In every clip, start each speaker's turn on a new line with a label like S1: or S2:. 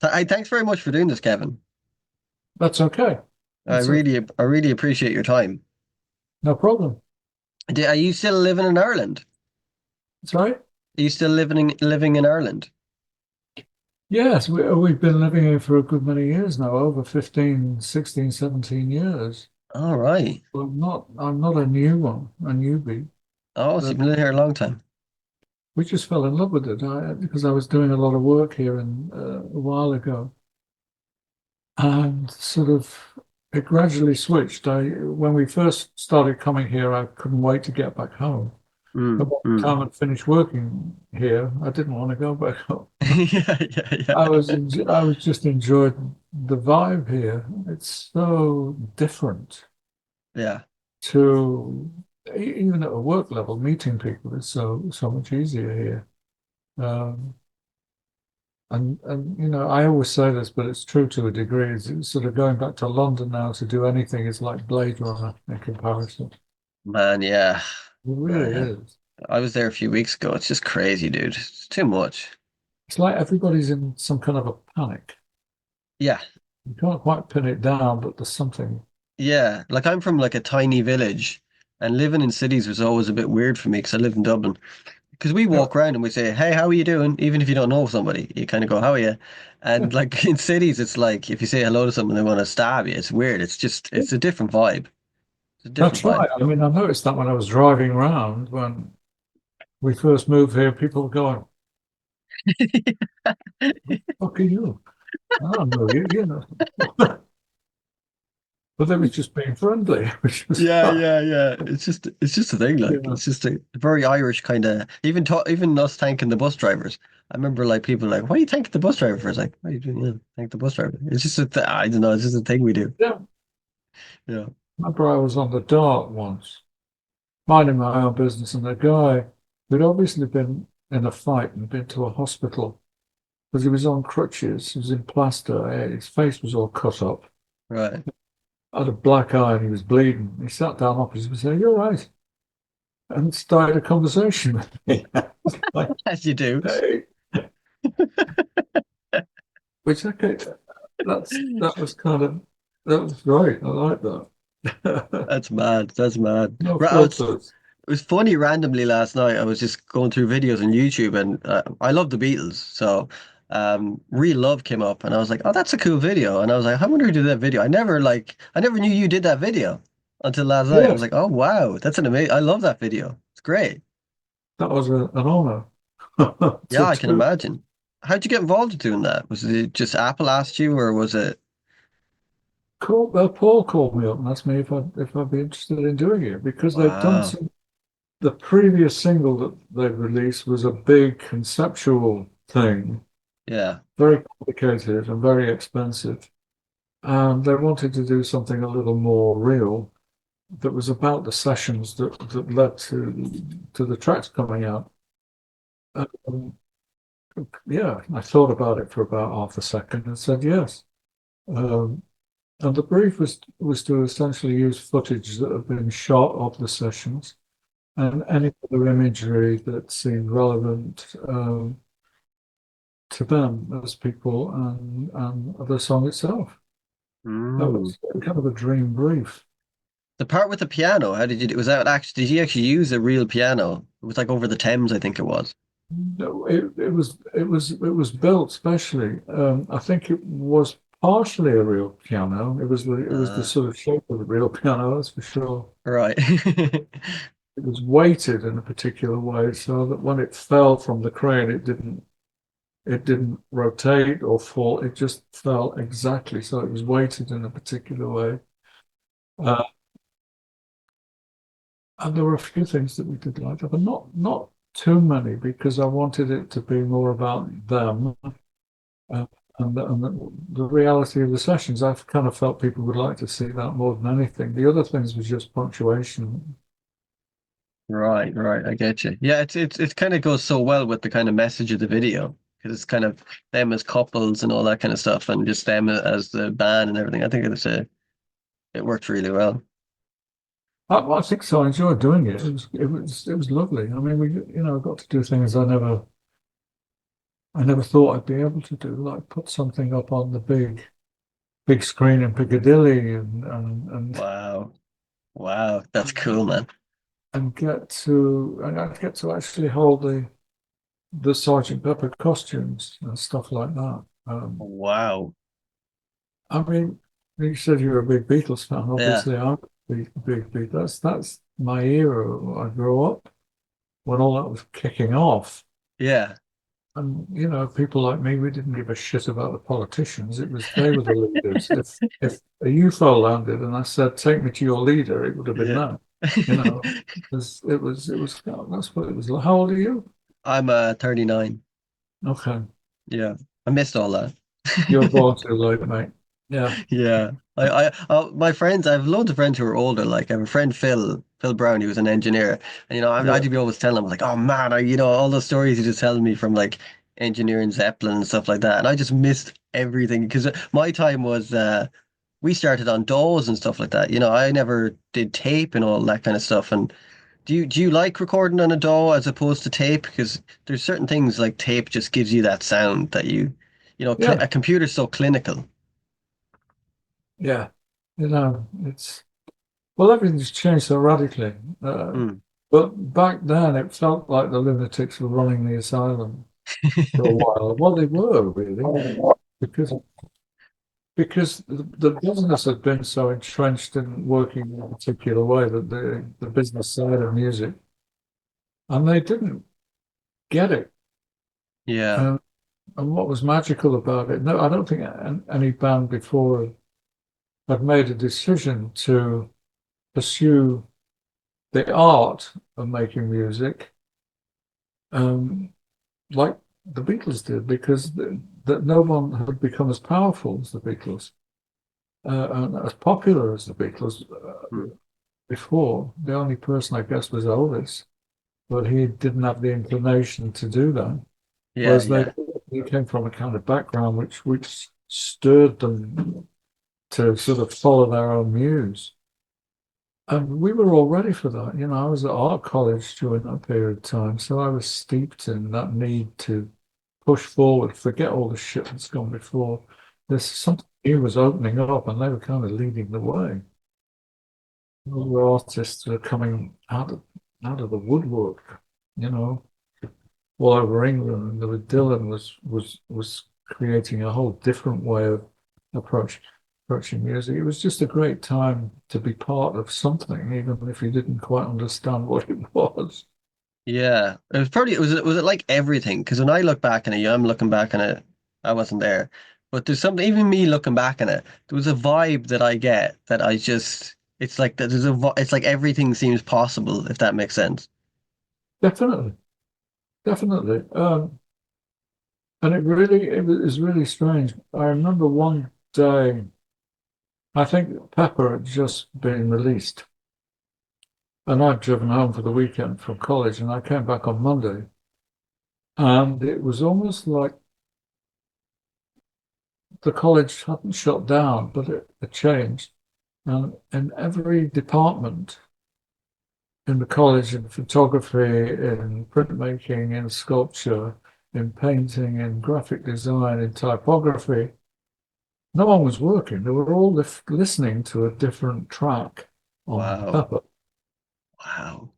S1: Thanks very much for doing this, Kevin.
S2: That's okay. That's okay.
S1: I really appreciate your time.
S2: No problem.
S1: Are you still living in Ireland?
S2: That's right.
S1: Are you still living in Ireland?
S2: Yes, we've been living here for a good many years now, over 15, 16, 17 years.
S1: All right.
S2: Well, I'm not a new one, a newbie.
S1: Oh, so
S2: But
S1: you've been living here a long time.
S2: we just fell in love with it because I was doing a lot of work here a while ago. And sort of it gradually switched. When we first started coming here, I couldn't wait to get back home. But
S1: Mm,
S2: by the
S1: mm.
S2: time I'd finished working here, I didn't want to go back home.
S1: Yeah, yeah, yeah.
S2: I was just enjoying the vibe here. It's so different
S1: Yeah.
S2: to even at a work level, meeting people is so much easier here. Um, and I always say this, but it's true to a degree. It's sort of going back to London now to do anything is like Blade Runner in comparison.
S1: Man, yeah.
S2: It
S1: Man,
S2: really
S1: yeah.
S2: is.
S1: I was there a few weeks ago. It's just crazy, dude. It's too much.
S2: It's like everybody's in some kind of a panic.
S1: Yeah.
S2: You can't quite pin it down, but there's something.
S1: Yeah. Like I'm from like a tiny village and living in cities was always a bit weird for me because I live in Dublin. Because we
S2: Yeah,
S1: walk around and we say, "Hey, how are you doing?" Even if you don't know somebody, you kind of go, "How are you?"
S2: yeah,
S1: And like in cities, it's like if you say hello to someone, they want to stab you. It's weird.
S2: yeah.
S1: It's a different vibe. It's a different
S2: That's
S1: vibe.
S2: right. I mean, I noticed that when I was driving around when we first moved here, people were going, "Fuck are you?" I don't know you. But they was just being friendly, which was
S1: Yeah,
S2: fun.
S1: yeah, yeah. It's just a thing.
S2: You
S1: Like
S2: know.
S1: it's just a very Irish kind of. Even us thanking the bus drivers. I remember like people like, "Why are you thanking the bus driver for?" It's like, "Why are you doing? Yeah, thank the bus driver." It's just I don't know. It's just a thing we do.
S2: Yeah.
S1: Yeah.
S2: Remember I was on the dart once, minding my own business, and a guy who'd obviously been in a fight and been to a hospital because he was on crutches, he was in plaster, his face was all cut up,
S1: Right.
S2: had a black eye and he was bleeding. He sat down opposite me and said, "You're right," and started a conversation with me. I was like,
S1: As you do.
S2: hey, which okay, that was kind of that was great. I like that.
S1: That's mad. That's mad.
S2: No
S1: Right,
S2: filters.
S1: it was funny randomly last night. I was just going through videos on YouTube and I love the Beatles. So Real Love came up and I was like, oh, that's a cool video. And I was like, I wonder who did that video. I never knew you did that video until last night. I was
S2: Yes,
S1: like, oh, wow, that's an amazing, I love that video. It's great.
S2: that was an honor
S1: Yeah,
S2: to
S1: I can
S2: do.
S1: imagine. How'd you get involved in doing that? Was it just Apple asked you or was it?
S2: Paul called me up and asked me if I'd be interested in doing it because they'd done
S1: Wow.
S2: some. The previous single that they'd released was a big conceptual thing,
S1: Yeah.
S2: very complicated and very expensive. And they wanted to do something a little more real that was about the sessions that led to the tracks coming out. Um, yeah, I thought about it for about half a second and said yes. Um, and the brief was to essentially use footage that had been shot of the sessions and any other imagery that seemed relevant to them as people and the song itself. That
S1: Mm.
S2: was kind of a dream brief.
S1: The part with the piano, how did you do? Was that actually, did you actually use a real piano? It was like over the Thames, I think it was.
S2: No, it was built specially. I think it was partially a real piano. It was the
S1: Uh,
S2: sort of shape of a real piano, that's for sure.
S1: right.
S2: It was weighted in a particular way so that when it fell from the crane, it didn't rotate or fall. It just fell exactly. So it was weighted in a particular way. Uh, and there were a few things that we did like that, but not too many because I wanted it to be more about them. Uh, and the reality of the sessions, I've kind of felt people would like to see that more than anything. The other things was just punctuation.
S1: Right, right. I get you. Yeah, it kind of goes so well with the kind of message of the video because it's kind of them as couples and all that kind of stuff, and just them as the band and everything. I think it worked really well.
S2: I think so. I enjoyed doing it. It was lovely. I mean, we got to do things I never I never thought I'd be able to do, like put something up on the big screen in Piccadilly
S1: Wow. Wow. That's cool, man.
S2: and I'd get to actually hold the Sergeant Pepper costumes and stuff like that.
S1: Wow.
S2: I mean, you said you're a big Beatles fan.
S1: Yeah.
S2: Obviously, I'm a big Beatles. That's my era. I grew up when all that was kicking off.
S1: Yeah.
S2: And people like me, we didn't give a shit about the politicians. It was they were the leaders. If a UFO landed and I said, "Take me to your leader," it would have been
S1: Yeah.
S2: that. You know, it was. That's what it was like. How old are you?
S1: I'm 39.
S2: Okay,
S1: Yeah. I missed all that.
S2: you're born too late, mate. Yeah,
S1: Yeah. My friends, I have loads of friends who are older. Like I have a friend, Phil Brown, he was an engineer. And,
S2: yeah,
S1: I'd be always telling him like, oh man, all those stories he just tells me from like engineering Zeppelin and stuff like that. And I just missed everything because my time was, we started on DAWs and stuff like that. I never did tape and all that kind of stuff. And do you like recording on a DAW as opposed to tape? Because there's certain things like tape just gives you that sound that
S2: yeah,
S1: a computer's so clinical.
S2: yeah. It's well, everything's changed so radically.
S1: Mm.
S2: But back then, it felt like the lunatics were running the asylum for a while. Well, they were really, because the business had been so entrenched in working in a particular way that the business side of music, and they didn't get it.
S1: Yeah.
S2: And, and what was magical about it? No, I don't think any band before had made a decision to pursue the art of making music, um, like the Beatles did, because that no one had become as powerful as the Beatles and as popular as the Beatles
S1: Mm.
S2: before. The only person, I guess, was Elvis, but he didn't have the inclination to do that.
S1: Yeah,
S2: Whereas
S1: yeah.
S2: they came from a kind of background which stirred them to sort of follow their own muse. And we were all ready for that. I was at art college during that period of time, so I was steeped in that need to push forward, forget all the shit that's gone before. There's something new was opening up, and they were kind of leading the way. Other artists are coming out of the woodwork, you know, all over England. There was Dylan was creating a whole different way of approaching music. It was just a great time to be part of something, even if you didn't quite understand what it was.
S1: Yeah. It was probably was it like everything? Because when I look back on it, I'm looking back on it, I wasn't there. But there's something, even me looking back on it, there was a vibe that I get that I just, it's like that it's like everything seems possible, if that makes sense.
S2: Definitely, definitely. And it was really strange. I remember one day, I think Pepper had just been released, and I'd driven home for the weekend from college, and I came back on Monday, and it was almost like the college hadn't shut down, but it had changed. And in every department in the college, in photography, in printmaking, in sculpture, in painting, in graphic design, in typography, no one was working. They were all listening to a different track on
S1: Wow.
S2: Pepper
S1: Wow.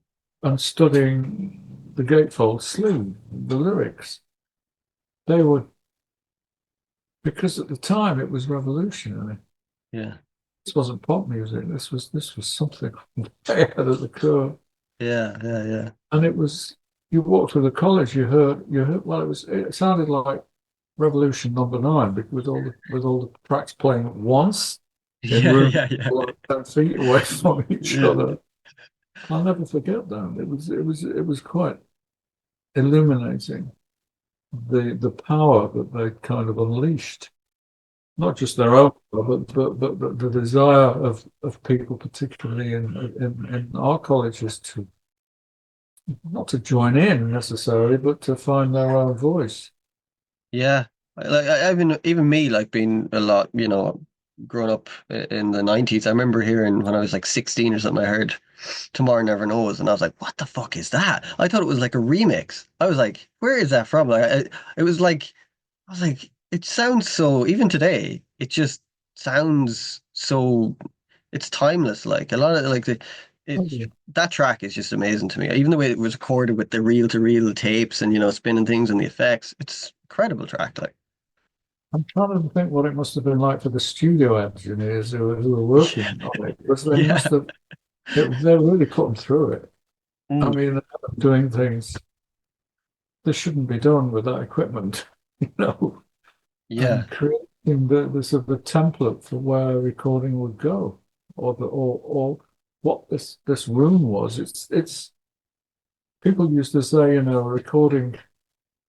S2: and studying the gatefold sleeve, the lyrics. They were, because at the time it was revolutionary.
S1: Yeah.
S2: This wasn't pop music. This was something way ahead of the curve.
S1: Yeah. Yeah. Yeah.
S2: And it was, you walked through the college, you heard. Well, it sounded like Revolution Number Nine, because with all the tracks playing at once in
S1: Yeah.
S2: rooms
S1: Yeah. Yeah.
S2: 10 feet away from each
S1: Yeah.
S2: other. I'll never forget that. It was quite illuminating, the power that they kind of unleashed, not just their own, but the desire of people, particularly in our colleges, to not to join in necessarily, but to find their own voice.
S1: Yeah. Even me, like being a lot, growing up in the 90s, I remember hearing when I was like 16 or something, I heard. Tomorrow Never Knows, and I was like, what the fuck is that? I thought it was like a remix. I was like, where is that from? It was like, I was like, it sounds so, even today, it just sounds so, it's timeless. Like a lot of like it,
S2: Oh,
S1: that track is just amazing to me. Even the way it was recorded with the reel to reel tapes and, spinning things and the effects, it's incredible track. Like,
S2: I'm trying to think what it must have been like for the studio engineers who were working on it, because they
S1: yeah.
S2: must have, they're really cutting through it. I
S1: Mm,
S2: mean, they're doing things that shouldn't be done with that equipment, you know,
S1: yeah.
S2: and creating the sort of a template for where a recording would go, or what this room was. It's people used to say, recording,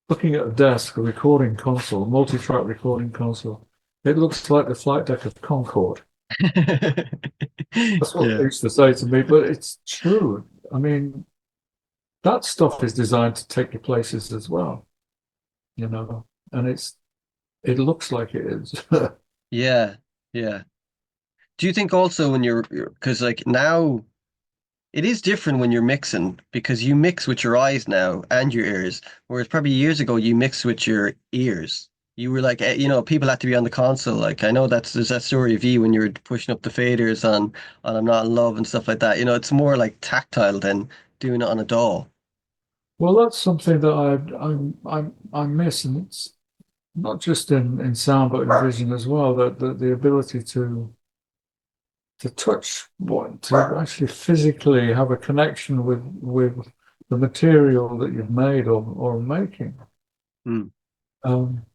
S2: looking at a desk, a recording console, multi-track recording console. It looks like the flight deck of Concorde. That's what they
S1: Yeah.
S2: used to say to me, but it's true. I mean, that stuff is designed to take you places as well, and it looks like it is.
S1: Yeah. Yeah. Do you think also when because like now it is different when you're mixing because you mix with your eyes now and your ears, whereas probably years ago you mixed with your ears. You were like, people had to be on the console. Like I know there's that story of you when you were pushing up the faders on I'm Not in Love and stuff like that. It's more like tactile than doing it on a DAW.
S2: Well, that's something that I miss, and it's not just in sound but in vision as well. That the ability to touch what to actually physically have a connection with the material that you've made or making.
S1: Hmm.
S2: Um,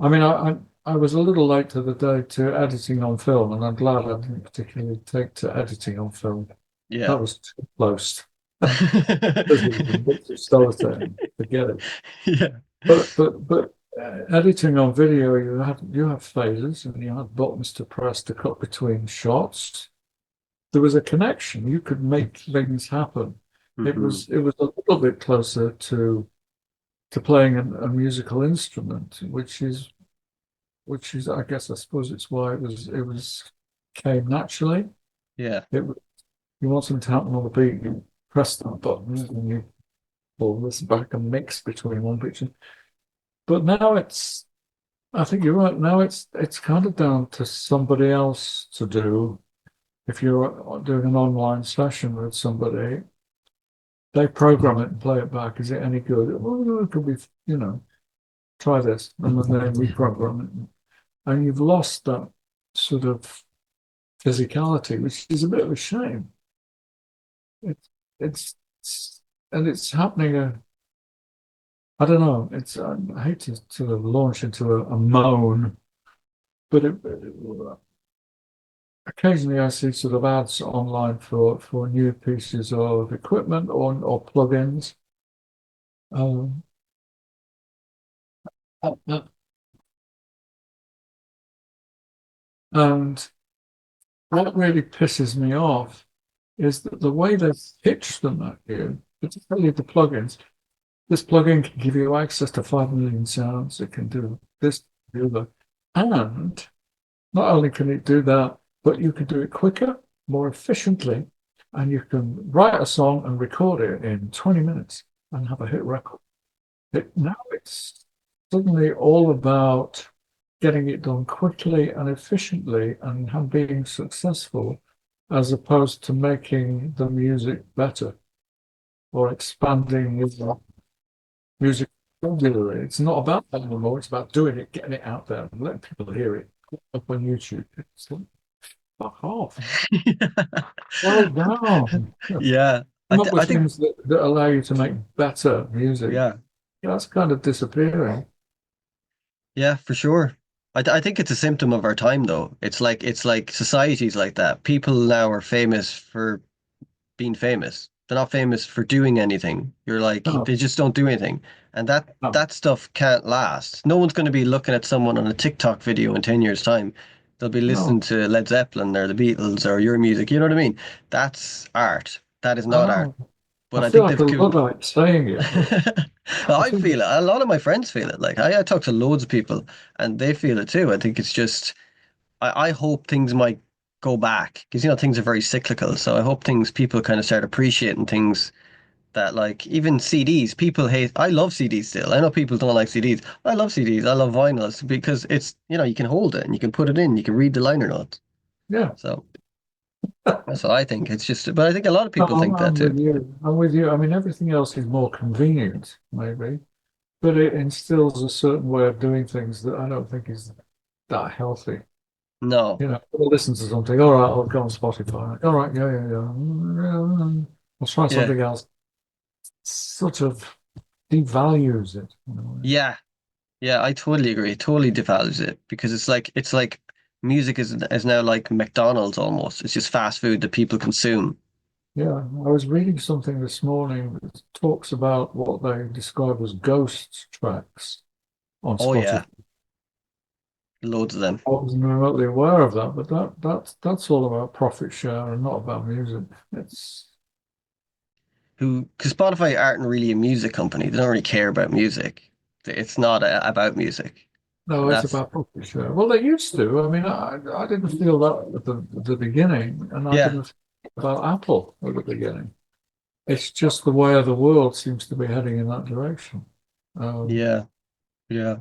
S2: I mean, I was a little late to the day to editing on film, and I'm glad I didn't particularly take to editing on film.
S1: Yeah.
S2: That was too close. This is a bit of skeleton. Forget it.
S1: Yeah.
S2: But editing on video, you have phases and you have buttons to press to cut between shots. There was a connection. You could make things happen. It
S1: Hmm.
S2: was it was a little bit closer to playing a musical instrument, which is I guess I suppose it's why it was came naturally.
S1: Yeah.
S2: It you want something to happen on the beat, you press that button and you pull this back and mix between one picture. But now I think you're right. Now it's kind of down to somebody else to do. If you're doing an online session with somebody, they program it and play it back. Is it any good? Well, it could be, try this, and then they reprogram it. And you've lost that sort of physicality, which is a bit of a shame. It's it's and it's happening. I don't know. I hate to sort of launch into a moan, but occasionally I see sort of ads online for new pieces of equipment or plugins. Um, uh, and what really pisses me off is that the way they pitch them at you, particularly the plugins, this plugin can give you access to 5 million sounds. It can do this, the other. And not only can it do that, but you can do it quicker, more efficiently, and you can write a song and record it in 20 minutes and have a hit record. Now it's suddenly all about getting it done quickly and efficiently and being successful, as opposed to making the music better or expanding the music regularly. It's not about that anymore. It's about doing it, getting it out there, and letting people hear it up on YouTube. It's like, fuck off. Slow down.
S1: Yeah.
S2: Come up
S1: I
S2: with
S1: think,
S2: things that allow you to make better music.
S1: yeah.
S2: That's kind of disappearing.
S1: Yeah, for sure. I think it's a symptom of our time though. It's like society's like that. People now are famous for being famous. They're not famous for doing anything. You're like
S2: No,
S1: they just don't do anything. And that
S2: no,
S1: that stuff can't last. No one's going to be looking at someone on a TikTok video in 10 years' time. They'll be listening
S2: no.
S1: to Led Zeppelin or the Beatles or your music. You know what I mean? That's art. That is
S2: I
S1: not art.
S2: know. I
S1: But I
S2: feel
S1: think
S2: like
S1: they've
S2: a
S1: co-
S2: Luddite saying it, but
S1: Well,
S2: I
S1: I
S2: think
S1: feel it. A lot of my friends feel it. Like I talk to loads of people and they feel it too. I think it's just I hope things might. go back because things are very cyclical. So I hope things people kind of start appreciating things that like even CDs. People hate. I love CDs still. I know people don't like CDs. I love CDs. I love vinyls because it's you can hold it and you can put it in. You can read the liner notes.
S2: Yeah.
S1: So that's what I think. It's just, but I think a lot of
S2: No,
S1: people think that
S2: I'm
S1: too.
S2: with you. I'm with you. I mean, everything else is more convenient, maybe, but it instills a certain way of doing things that I don't think is that healthy.
S1: No.
S2: I'll listen to something. All right, I'll go on Spotify. All right, yeah, yeah, yeah. I'll try
S1: Yeah.
S2: something else. Sort of devalues it.
S1: Yeah. Yeah. I totally agree. Totally devalues it because it's like music is now like McDonald's almost. It's just fast food that people consume.
S2: Yeah, I was reading something this morning that talks about what they describe as ghost tracks on
S1: Oh
S2: Spotify.
S1: yeah. Loads of them.
S2: I wasn't remotely aware of that, but that's all about profit share and not about music. It's
S1: Because Spotify aren't really a music company. They don't really care about music. It's not about music.
S2: no,
S1: And
S2: it's
S1: that's,
S2: about profit share. Well, they used to. I mean, I didn't feel that at the beginning, and I
S1: yeah.
S2: didn't feel about Apple at the beginning. It's just the way of the world seems to be heading in that direction. Um,
S1: Yeah. Yeah.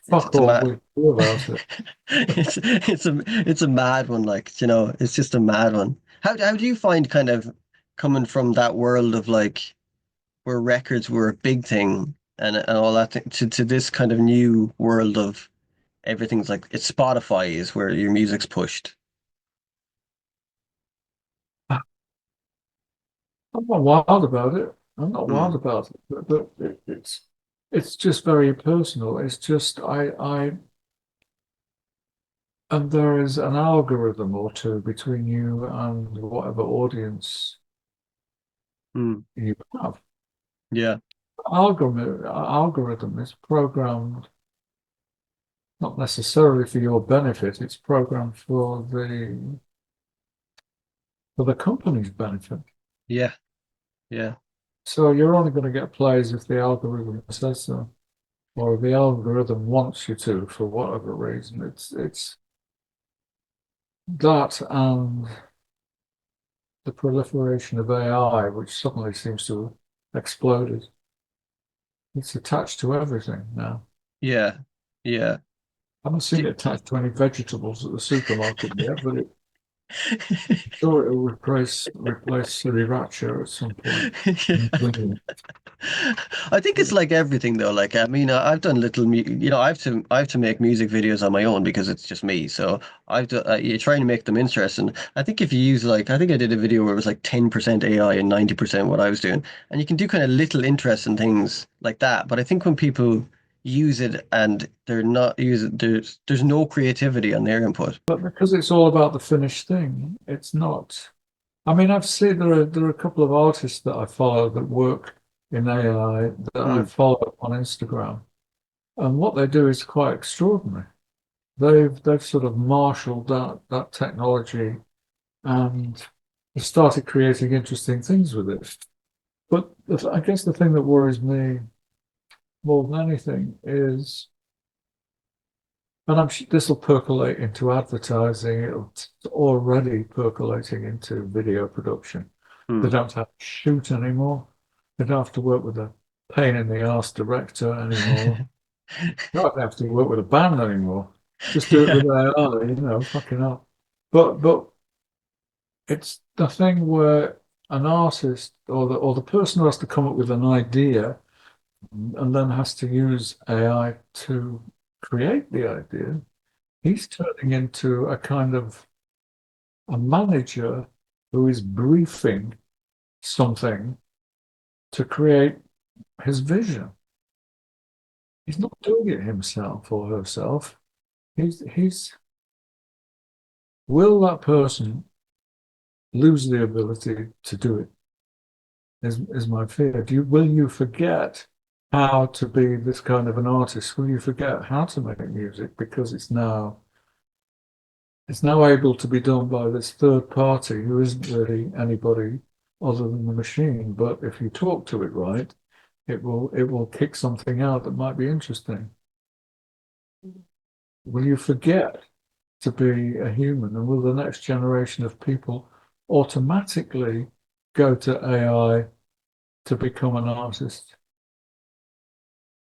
S2: Fuck
S1: It's a
S2: all
S1: mad,
S2: we do about it.
S1: it's a mad one, like, it's just a mad one. How do you find kind of coming from that world of like where records were a big thing and all that thing, to this kind of new world of everything's like it's Spotify is where your music's pushed.
S2: I'm not wild about it. I'm not
S1: Hmm.
S2: wild about it, but it's just very personal. It's just and there is an algorithm or two between you and whatever audience
S1: Hmm.
S2: you have.
S1: Yeah.
S2: Algorithm is programmed not necessarily for your benefit. It's programmed for the company's benefit.
S1: Yeah. Yeah.
S2: So you're only going to get plays if the algorithm says so, or the algorithm wants you to for whatever reason. It's that and the proliferation of AI, which suddenly seems to have exploded. It's attached to everything now.
S1: Yeah. Yeah.
S2: I haven't seen
S1: Do-
S2: it attached to any vegetables at the supermarket yet, but sure it will replace sriracha at some point. Mhm.
S1: I think it's like everything though. Like I mean, I've done little, I have to make music videos on my own because it's just me. So you're trying to make them interesting. I think if you use like, I think I did a video where it was like 10% AI and 90% what I was doing, and you can do kind of little interesting things like that. But I think when people use it and they're not using, there's no creativity on their input.
S2: But because it's all about the finished thing, it's not. I mean, I've seen there are a couple of artists that I follow that work in AI that I
S1: Hmm.
S2: follow on Instagram, and what they do is quite extraordinary. They've sort of marshaled that technology and have started creating interesting things with it. But I guess the thing that worries me more than anything is, and this will percolate into advertising. It's already percolating into video production. They
S1: Hmm.
S2: don't have to shoot anymore. They don't have to work with a pain in the ass director anymore. They don't have to work with a band anymore. Just do it
S1: Yeah.
S2: with AI, fucking hell. But it's the thing where an artist or the person who has to come up with an idea and then has to use AI to create the idea, he's turning into a kind of a manager who is briefing something to create his vision. He's not doing it himself or herself. He's will that person lose the ability to do it? Is my fear. Will you forget how to be this kind of an artist? Will you forget how to make music because it's now able to be done by this third party who isn't really anybody other than the machine. But if you talk to it right, it will kick something out that might be interesting. Will you forget to be a human? And will the next generation of people automatically go to AI to become an artist?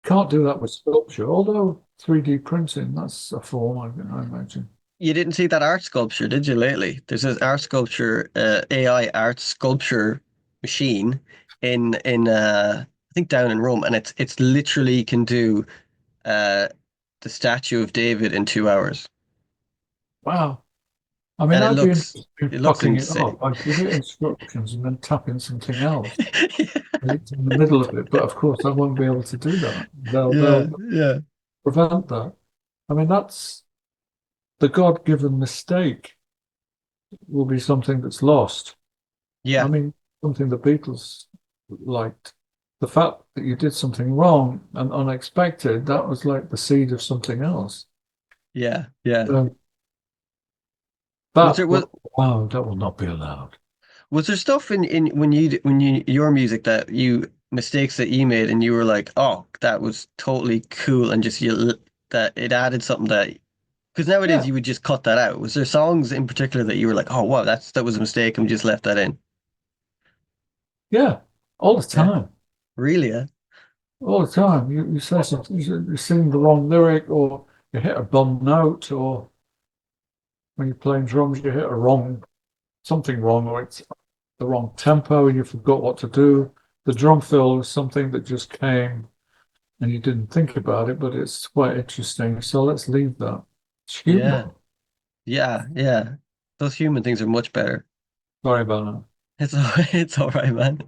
S2: Can't do that with sculpture, although 3D printing, that's a form, I imagine.
S1: You didn't see that art sculpture, did you, lately? There's this art sculpture, AI art sculpture machine I think down in Rome, and it's literally can do uh the statue of David in 2 hours.
S2: Wow. I mean,
S1: And
S2: I'd be interested in
S1: it looks
S2: fucking it
S1: insane.
S2: up. I'd give it instructions and then tap in something else. And it's in the middle of it. But of course, I won't be able to do that.
S1: Yeah,
S2: They'll
S1: yeah,
S2: prevent that. I mean, that's the God-given mistake will be something that's lost. I
S1: yeah,
S2: mean, something the Beatles liked. The fact that you did something wrong and unexpected, that was like the seed of something else.
S1: yeah, yeah.
S2: Um,
S1: Was there was
S2: wow, that will not be allowed.
S1: was there stuff in when you your music that you mistakes that you made and you were like, oh, that was totally cool, and just that it added something that because nowadays
S2: Yeah,
S1: you would just cut that out. Was there songs in particular that you were like, oh wow, that was a mistake and we just left that in?
S2: yeah, all the
S1: Yeah,
S2: time.
S1: really? Yeah,
S2: All the time. You say something, you sing the wrong lyric, or you hit a bum note, or when you're playing drums, you hit a something wrong, or it's the wrong tempo and you forgot what to do. The drum fill is something that just came and you didn't think about it, but it's quite interesting. So let's leave that. It's
S1: yeah,
S2: human.
S1: yeah, yeah. Those human things are much better.
S2: Sorry about that.
S1: It's all right, man.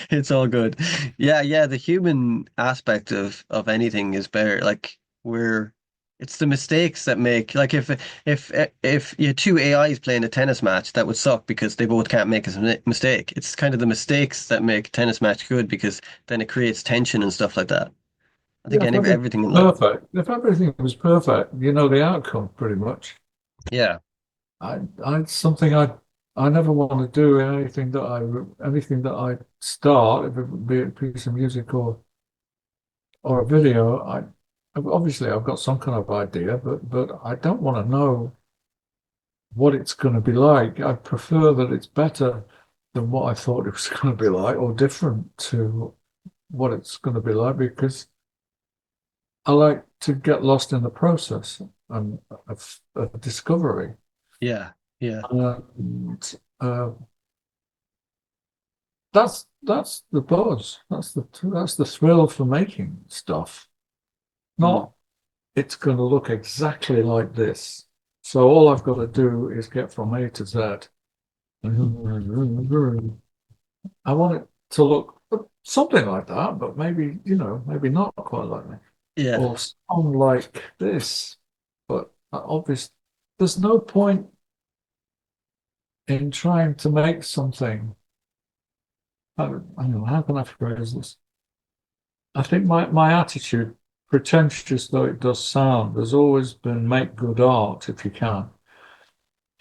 S1: It's all good. Yeah, yeah, the human aspect of anything is better. Like we're it's the mistakes that make like if you had two AIs playing a tennis match, that would suck because they both can't make a mistake. It's kind of the mistakes that make a tennis match good because then it creates tension and stuff like that. I think
S2: Yeah,
S1: everything in life.
S2: if everything was perfect, you know the outcome pretty much.
S1: Yeah.
S2: Something I never want to do in anything that I start, if it be a piece of music or a video. Obviously I've got some kind of idea, but I don't want to know what it's going to be like. I prefer that it's better than what I thought it was going to be like, or different to what it's going to be like, because I like to get lost in the process and of discovery.
S1: Yeah. Yeah.
S2: And that's the buzz. That's the thrill for making stuff.
S1: Mm.
S2: Not it's going to look exactly like this. So all I've got to do is get from A to Z. I want it to look something like that, but maybe, maybe not quite like that.
S1: Yeah.
S2: Or sound like this. But obviously, there's no point in trying to make something. I don't know, how can I phrase this? I think my attitude, pretentious though it does sound, has always been make good art if you can.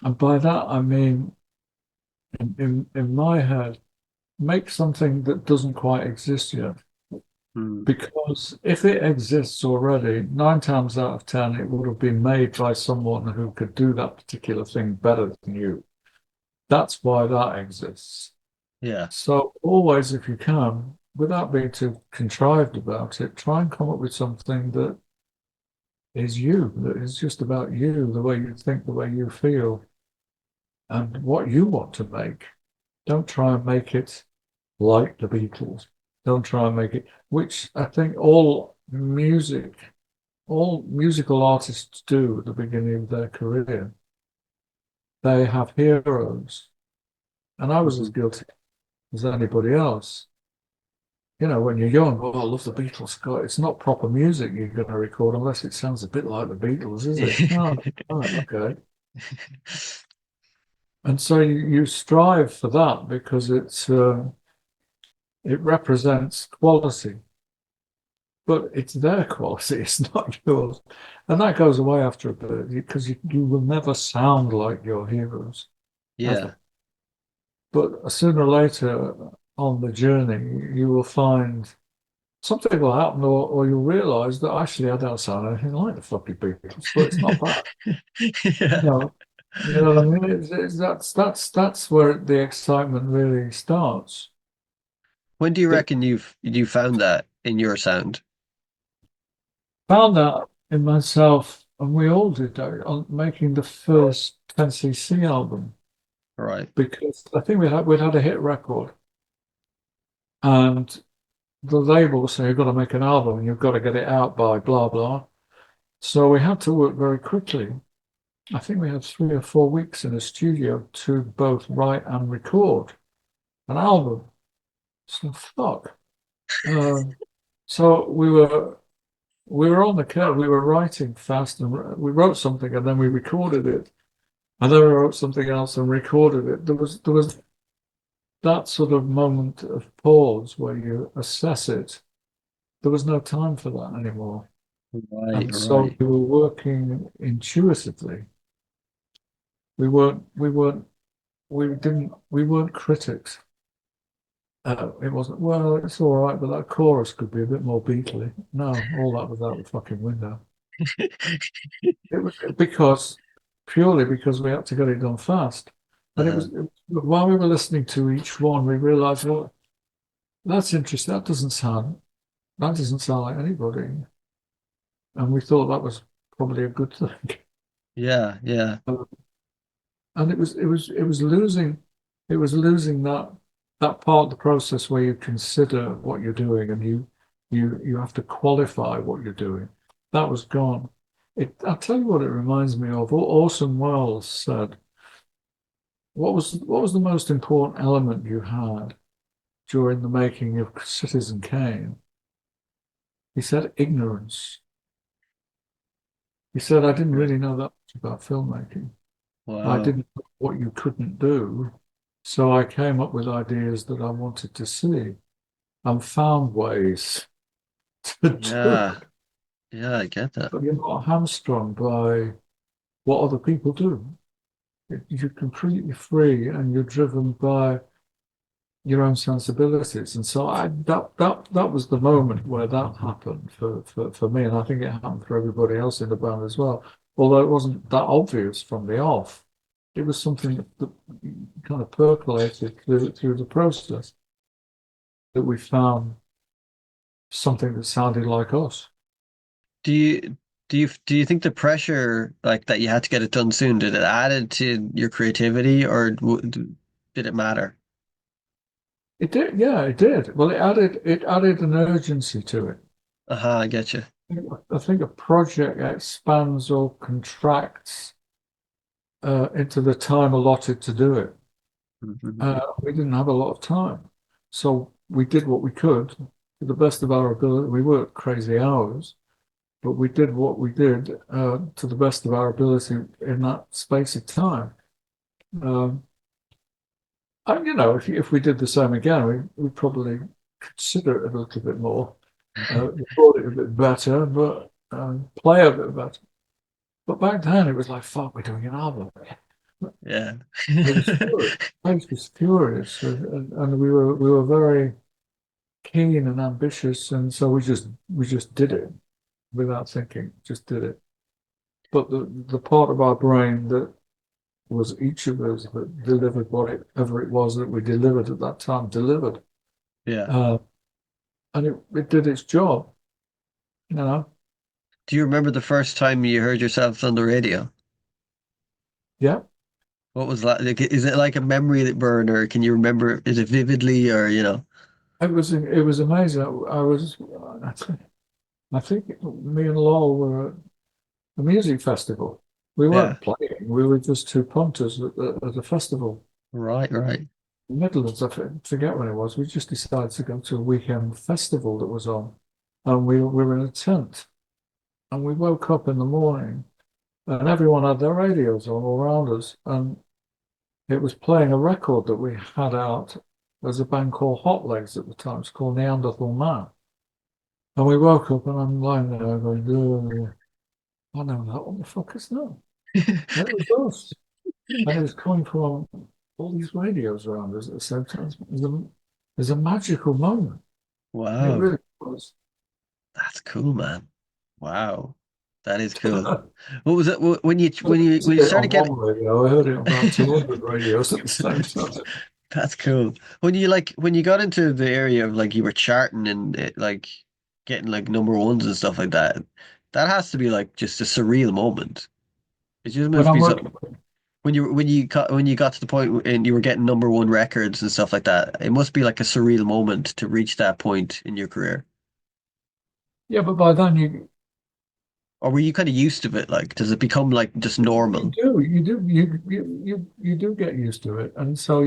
S2: And by that I mean in my head, make something that doesn't quite exist yet.
S1: Mm.
S2: Because if it exists already, 9 times out of 10, it would have been made by someone who could do that particular thing better than you. That's why that exists.
S1: Yeah.
S2: So always, if you can, without being too contrived about it, try and come up with something that is you, that is just about you, the way you think, the way you feel, and what you want to make. Don't try and make it like the Beatles. Don't try and make it, which I think all musical artists do at the beginning of their career. They have heroes, and I was as
S1: Mhm.
S2: guilty as anybody else. When you're young, oh, I love the Beatles. Scott, it's not proper music you're going to record unless it sounds a bit like the Beatles, is it? Oh, right, okay. And so you strive for that because it represents quality, but it's their quality, it's not yours. And that goes away after a bit because you will never sound like your heroes,
S1: Yeah.
S2: ever. But sooner or later on the journey, you will find something will happen, or you'll realise that actually I don't sound anything like the fucking Beatles, but it's not bad.
S1: Yeah.
S2: No, you know what I mean? That's where the excitement really starts.
S1: When do you
S2: It
S1: reckon you found that in your sound?
S2: found that in myself, and we all did that, on making the first 10cc album
S1: Right.
S2: because I think we'd had a hit record, and the label said you've got to make an album and you've got to get it out by blah blah. So we had to work very quickly. I think we had 3 or 4 weeks in the studio to both write and record an album. So fuck. Um, so we were on the curve. We were writing fast, and we wrote something, and then we recorded it, and then we wrote something else and recorded it. There was that sort of moment of pause where you assess it. There was no time for that anymore,
S1: Right,
S2: and so
S1: right.
S2: we were working intuitively. We weren't critics. It wasn't, well, it's all right, but that chorus could be a bit more beatly. No, all that was out the fucking window. It was purely because we had to get it done fast. And
S1: Uh,
S2: while we were listening to each one, we realized, well, that's interesting. That doesn't sound like anybody. And we thought that was probably a good thing.
S1: yeah, yeah.
S2: And it was losing that part of the process where you consider what you're doing and you have to qualify what you're doing. That was gone. I'll tell you what it reminds me of. Orson Welles said, what was the most important element you had during the making of Citizen Kane? He said ignorance. He said, I didn't really know that much about filmmaking. I
S1: Wow.
S2: didn't know what you couldn't do. So I came up with ideas that I wanted to see and found ways to do
S1: Yeah.
S2: it.
S1: Yeah, I get that.
S2: But you're not hamstrung by what other people do. You're completely free and you're driven by your own sensibilities. And so that was the moment where that happened for me. And I think it happened for everybody else in the band as well. Although it wasn't that obvious from the off. It was something that kind of percolated through the process that we found something that sounded like us.
S1: Do you do you think the pressure like that you had to get it done soon did it add to your creativity or did it matter?
S2: It did, yeah, it did. Well, it added an urgency to it.
S1: Uh-huh, I get you.
S2: I think a project expands or contracts into the time allotted to do it.
S1: Mhm.
S2: We didn't have a lot of time, so we did what we could to the best of our ability. We worked crazy hours, but we did what we did to the best of our ability in that space of time. Um, and if we did the same again, we'd probably consider it a little bit more, record it a bit better, but play a bit better. But back then, it was like, fuck, we're doing an album.
S1: Yeah.
S2: It was furious. It was furious, and we were very keen and ambitious, and so we just did it without thinking, just did it. But the part of our brain that was each of us that delivered whatever it was that we delivered at that time delivered,
S1: Yeah.
S2: uh, and it did its job, you know.
S1: Do you remember the first time you heard yourself on the radio?
S2: Yeah,
S1: What was that? Like, is it like a memory that burn or can you remember is it vividly or
S2: it was amazing. I think me and Lowell were at a music festival. We
S1: yeah.
S2: weren't playing. We were just two punters at the festival.
S1: Right, right.
S2: Midlands, I forget when it was. We just decided to go to a weekend festival that was on, and we were in a tent. And we woke up in the morning, and everyone had their radios on all around us, and it was playing a record that we had out. There's a band called Hot Legs at the time. It's called Neanderthal Man. And we woke up, and I'm lying there going, "Ugh, I know that. What the fuck is that?" And it was us, and it was coming from all these radios around us at the same time. It was a magical moment. It
S1: Wow.
S2: really was.
S1: That's cool, man. Wow. That is cool. What was it when you
S2: I didn't
S1: when
S2: hear
S1: you
S2: it on
S1: started getting
S2: one radio. I heard it on about 200 radios at the same time.
S1: That's cool. When you got into the area of like you were charting and it, like getting like number ones and stuff like that, that has to be like just a surreal moment. It just
S2: When
S1: must
S2: I'm
S1: be
S2: working,
S1: something when you got to the point and you were getting number one records and stuff like that. It must be like a surreal moment to reach that point in your career.
S2: yeah, but by then
S1: Or were you kind of used to it? Like, does it become like just
S2: you
S1: normal?
S2: do, you do get used to it, and so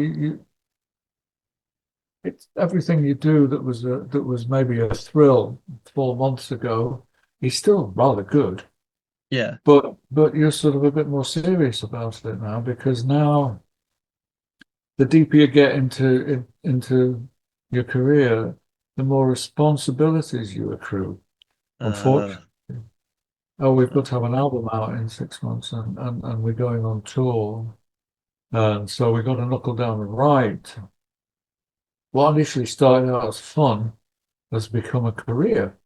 S2: it's everything you do that was maybe a thrill 4 months ago is still rather good,
S1: Yeah.
S2: but you're sort of a bit more serious about it now because now the deeper you get into your career, the more responsibilities you accrue.
S1: Uh,
S2: Unfortunately, oh, we've got to have an album out in 6 months, and we're going on tour, and so we've got to knuckle down and write. What initially started out as fun has become a career.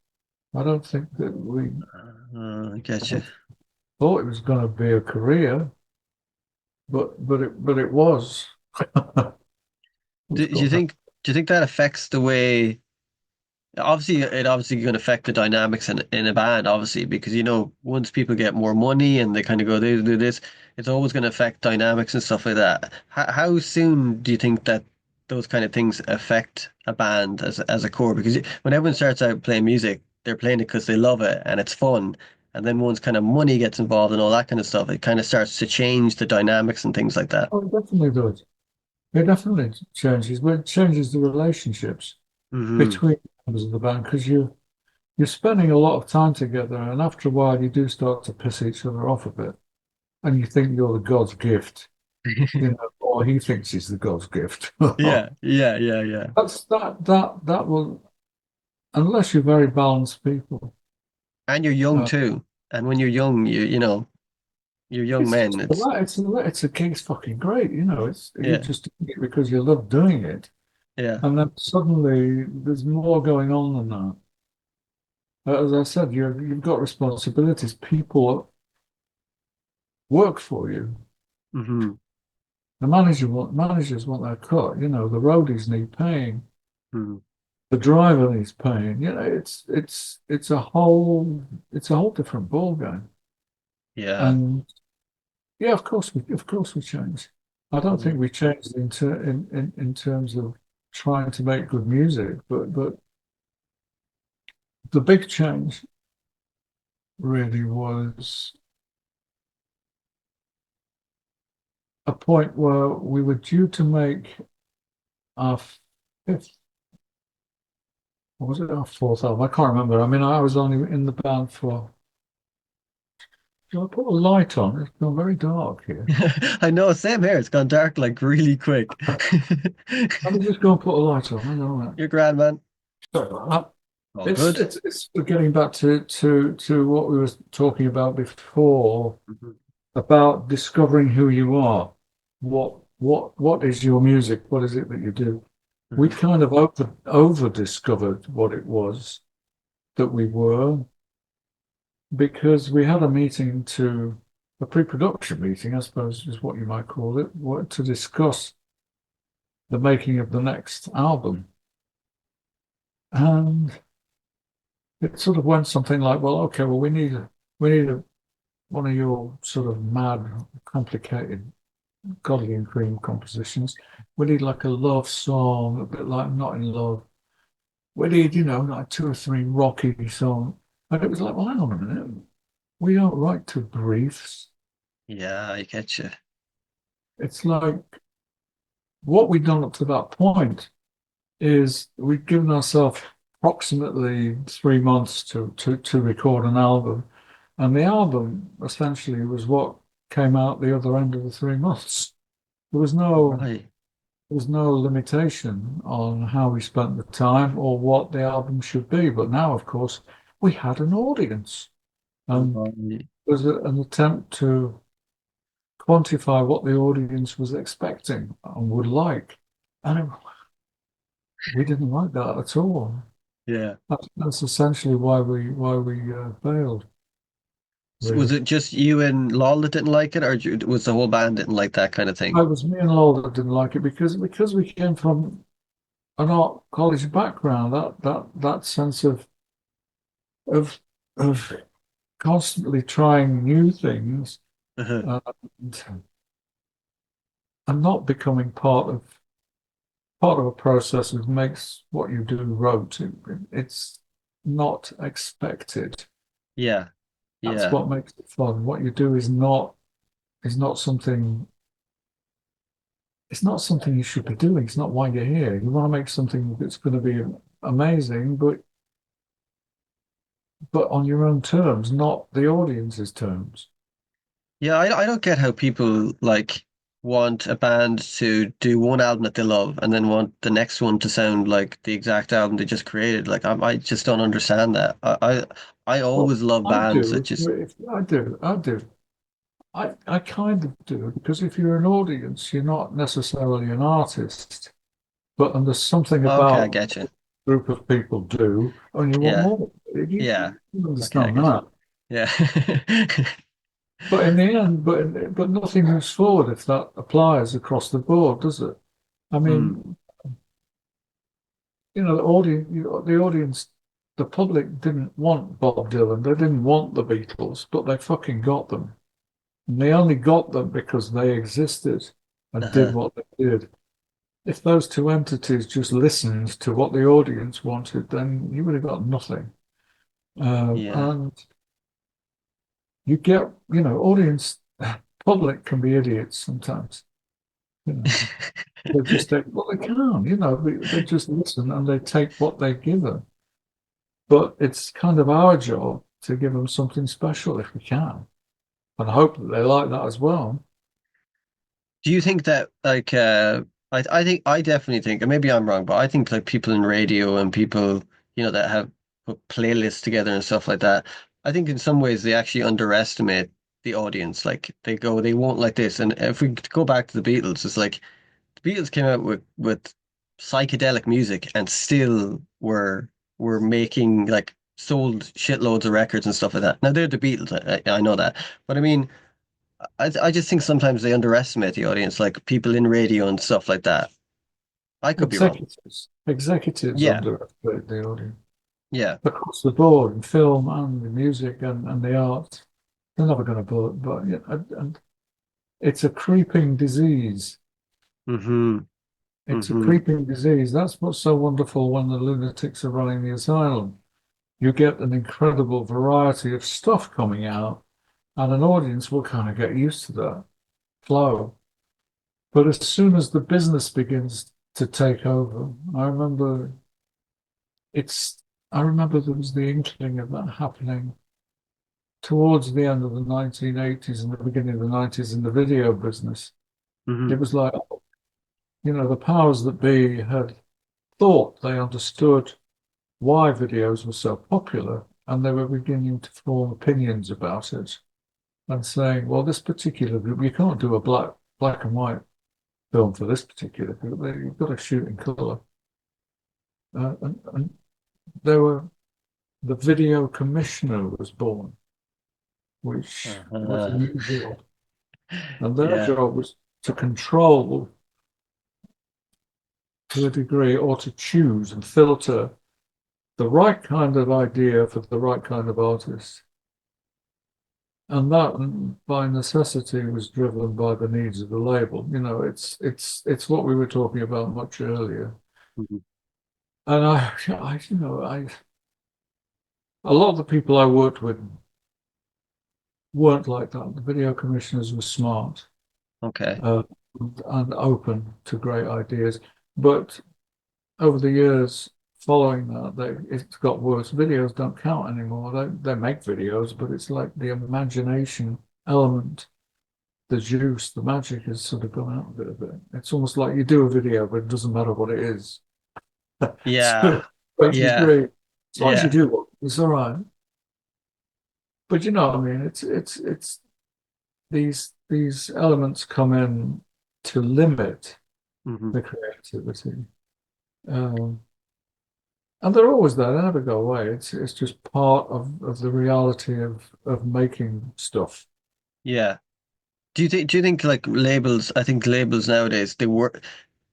S2: I don't think that we
S1: I get you.
S2: thought it was going to be a career, but it was.
S1: Do
S2: We've
S1: you
S2: got that.
S1: do you think that affects the way? Obviously, it obviously can affect the dynamics in a band, obviously, because you know once people get more money and they kind of go they do this, it's always going to affect dynamics and stuff like that. How soon do you think that those kind of things affect a band as a core? Because when everyone starts out playing music, they're playing it because they love it and it's fun, and then once kind of money gets involved and all that kind of stuff, it kind of starts to change the dynamics and things like that.
S2: Oh, it definitely does. It definitely changes, but it changes the relationships
S1: Hmm.
S2: between members of the band because you're spending a lot of time together, and after a while, you do start to piss each other off a bit, and you think you're the God's gift, or he thinks he's the God's gift.
S1: Yeah, yeah, yeah, yeah.
S2: That will, unless you're very balanced people.
S1: And you're young
S2: Uh,
S1: too. And when you're young, you know, you're young
S2: it's
S1: men.
S2: just
S1: It's
S2: it's a gig's fucking great, it's you
S1: yeah,
S2: just doing it because you love doing it,
S1: yeah.
S2: and then suddenly there's more going on than that. As I said, you've got responsibilities. People work for you.
S1: Hmm.
S2: Managers want their cut. The roadies need paying.
S1: Hmm.
S2: The driver needs paying. It's a whole different ball game.
S1: Yeah.
S2: And yeah, of course we change. I don't
S1: Hmm.
S2: think we changed in terms of trying to make good music, but the big change really was a point where we were due to make our fifth, or was it our fourth album? I can't remember. I mean, I was only in the band for. Shall I put a light on? It's gone very dark here.
S1: I know, same here. It's gone dark like really quick.
S2: Let me just go and put a light on. Hang on a minute.
S1: You're grand, man.
S2: Sorry about
S1: All
S2: that.
S1: good.
S2: It's getting back to what we were talking about before
S1: Mhm.
S2: about discovering who you are. What is your music? What is it that you do? We
S1: Mhm.
S2: kind of over discovered what it was that we were because we had a pre-production meeting, I suppose is what you might call it, to discuss the making of the next album. And it sort of went something like, well, okay, well, we need one of your sort of mad, complicated godly and cream compositions. We need like a love song, a bit like Not in Love. We need, like two or three rocky songs. And it was like, well, hang on a minute. We don't write to briefs.
S1: Yeah, I get you.
S2: It's like what we've done up to that point is we've given ourselves approximately 3 months to record an album. And the album essentially was what came out the other end of the 3 months. There was no
S1: Right.
S2: there was no limitation on how we spent the time or what the album should be. But now, of course, we had an audience. And
S1: Right.
S2: it was an attempt to quantify what the audience was expecting and would like. And we didn't like that at all.
S1: Yeah.
S2: That's essentially why we failed,
S1: So was
S2: really.
S1: it just you and Lol that didn't like it, or was the whole band didn't like that kind of thing?
S2: I was me and Lowell that didn't like it because we came from an art college background. That sense of of constantly trying new things
S1: Uh-huh.
S2: and, and not becoming part of a process that makes what you do rote. It's not expected.
S1: Yeah.
S2: That's
S1: Yeah.
S2: what makes it fun. What you do is not something. It's not something you should be doing. It's not why you're here. You want to make something that's going to be amazing, but on your own terms, not the audience's terms.
S1: Yeah, I don't get how people like want a band to do one album that they love and then want the next one to sound like the exact album they just created. Like I just don't understand that. I
S2: Well,
S1: always love
S2: I
S1: bands that
S2: do.
S1: just
S2: I do. I kind of do because if you're an audience, you're not necessarily an artist, but and there's something
S1: okay, I
S2: about
S1: get you.
S2: a group of people do, and you want
S1: Yeah.
S2: more.
S1: Yeah.
S2: You
S1: Okay, I
S2: understand
S1: get you.
S2: that.
S1: Yeah.
S2: But in the end, but nothing moves forward if that applies across the board, does it? I
S1: Mm,
S2: mean, the audience, the public didn't want Bob Dylan, they didn't want the Beatles, but they fucking got them. And they only got them because they existed and did
S1: uh-huh.
S2: what they did. If those two entities just listened to what the audience wanted, then you would have got nothing.
S1: Yeah.
S2: And you get, audience, public can be idiots sometimes. You know, they just take what they can, they just listen and they take what they give them. But it's kind of our job to give them something special if we can, and hope that they like that as well.
S1: Do you think that like I think I definitely think, and maybe I'm wrong, but I think like people in radio and people, that have put playlists together and stuff like that, I think in some ways they actually underestimate the audience. Like they won't like this. And if we go back to the Beatles, it's like the Beatles came out with psychedelic music and still were making like sold shitloads of records and stuff like that. Now they're the Beatles, I know that. But I mean I just think sometimes they underestimate the audience, like people in radio and stuff like that. I could be wrong.
S2: Executives
S1: Yeah,
S2: underestimate the audience
S1: yeah.
S2: across the board in film and the music and the art. They're never going to bullet, but yeah, and it's a creeping disease.
S1: Mm-hmm.
S2: It's a
S1: Mm-hmm.
S2: creeping disease. That's what's so wonderful when the lunatics are running the asylum. You get an incredible variety of stuff coming out, and an audience will kind of get used to that flow. But as soon as the business begins to take over, it's, I remember there was the inkling of that happening towards the end of the 1980s and the beginning of the 90s in the video business.
S1: Mm-hmm.
S2: It was like, the powers that be had thought they understood why videos were so popular, and they were beginning to form opinions about it and saying, well, this particular group, you can't do a black and white film for this particular group. You've got to shoot in color. And there were the video commissioner was born, which was a
S1: Uh,
S2: new job, and their
S1: yeah.
S2: job was to control to a degree or to choose and filter the right kind of idea for the right kind of artist. And that by necessity was driven by the needs of the label. It's what we were talking about much earlier.
S1: Mm-hmm.
S2: And I a lot of the people I worked with weren't like that. The video commissioners were smart
S1: Okay.
S2: uh, and open to great ideas. But over the years following that, it's got worse. Videos don't count anymore. They make videos, but it's like the imagination element, the juice, the magic has sort of gone out a bit of it. It's almost like you do a video, but it doesn't matter what it is.
S1: Yeah.
S2: So, which is
S1: Yeah.
S2: great. As long as you
S1: Yeah.
S2: do one, it's all right. But you know what I mean? It's these elements come in to limit
S1: Mm-hmm.
S2: the creativity. Um, And they're always there, they never go away. It's just part of the reality of making stuff.
S1: Yeah. Do you think like labels, I think labels nowadays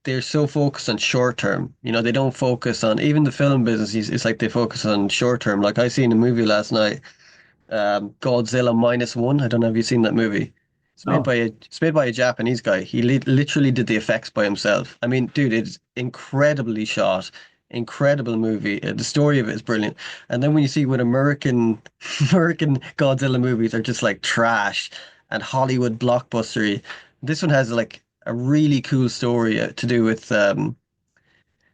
S1: they're so focused on short term. You know, they don't focus on even the film business it's like they focus on short term. Like I seen a movie last night, Godzilla minus one. I don't know if you've seen that movie.
S2: No.
S1: It's made by a Japanese guy. He li literally did the effects by himself. I mean, dude, it's incredibly shot, incredible movie. The story of it is brilliant. And then when you see what American American Godzilla movies are just like trash and Hollywood blockbustery, this one has like a really cool story to do with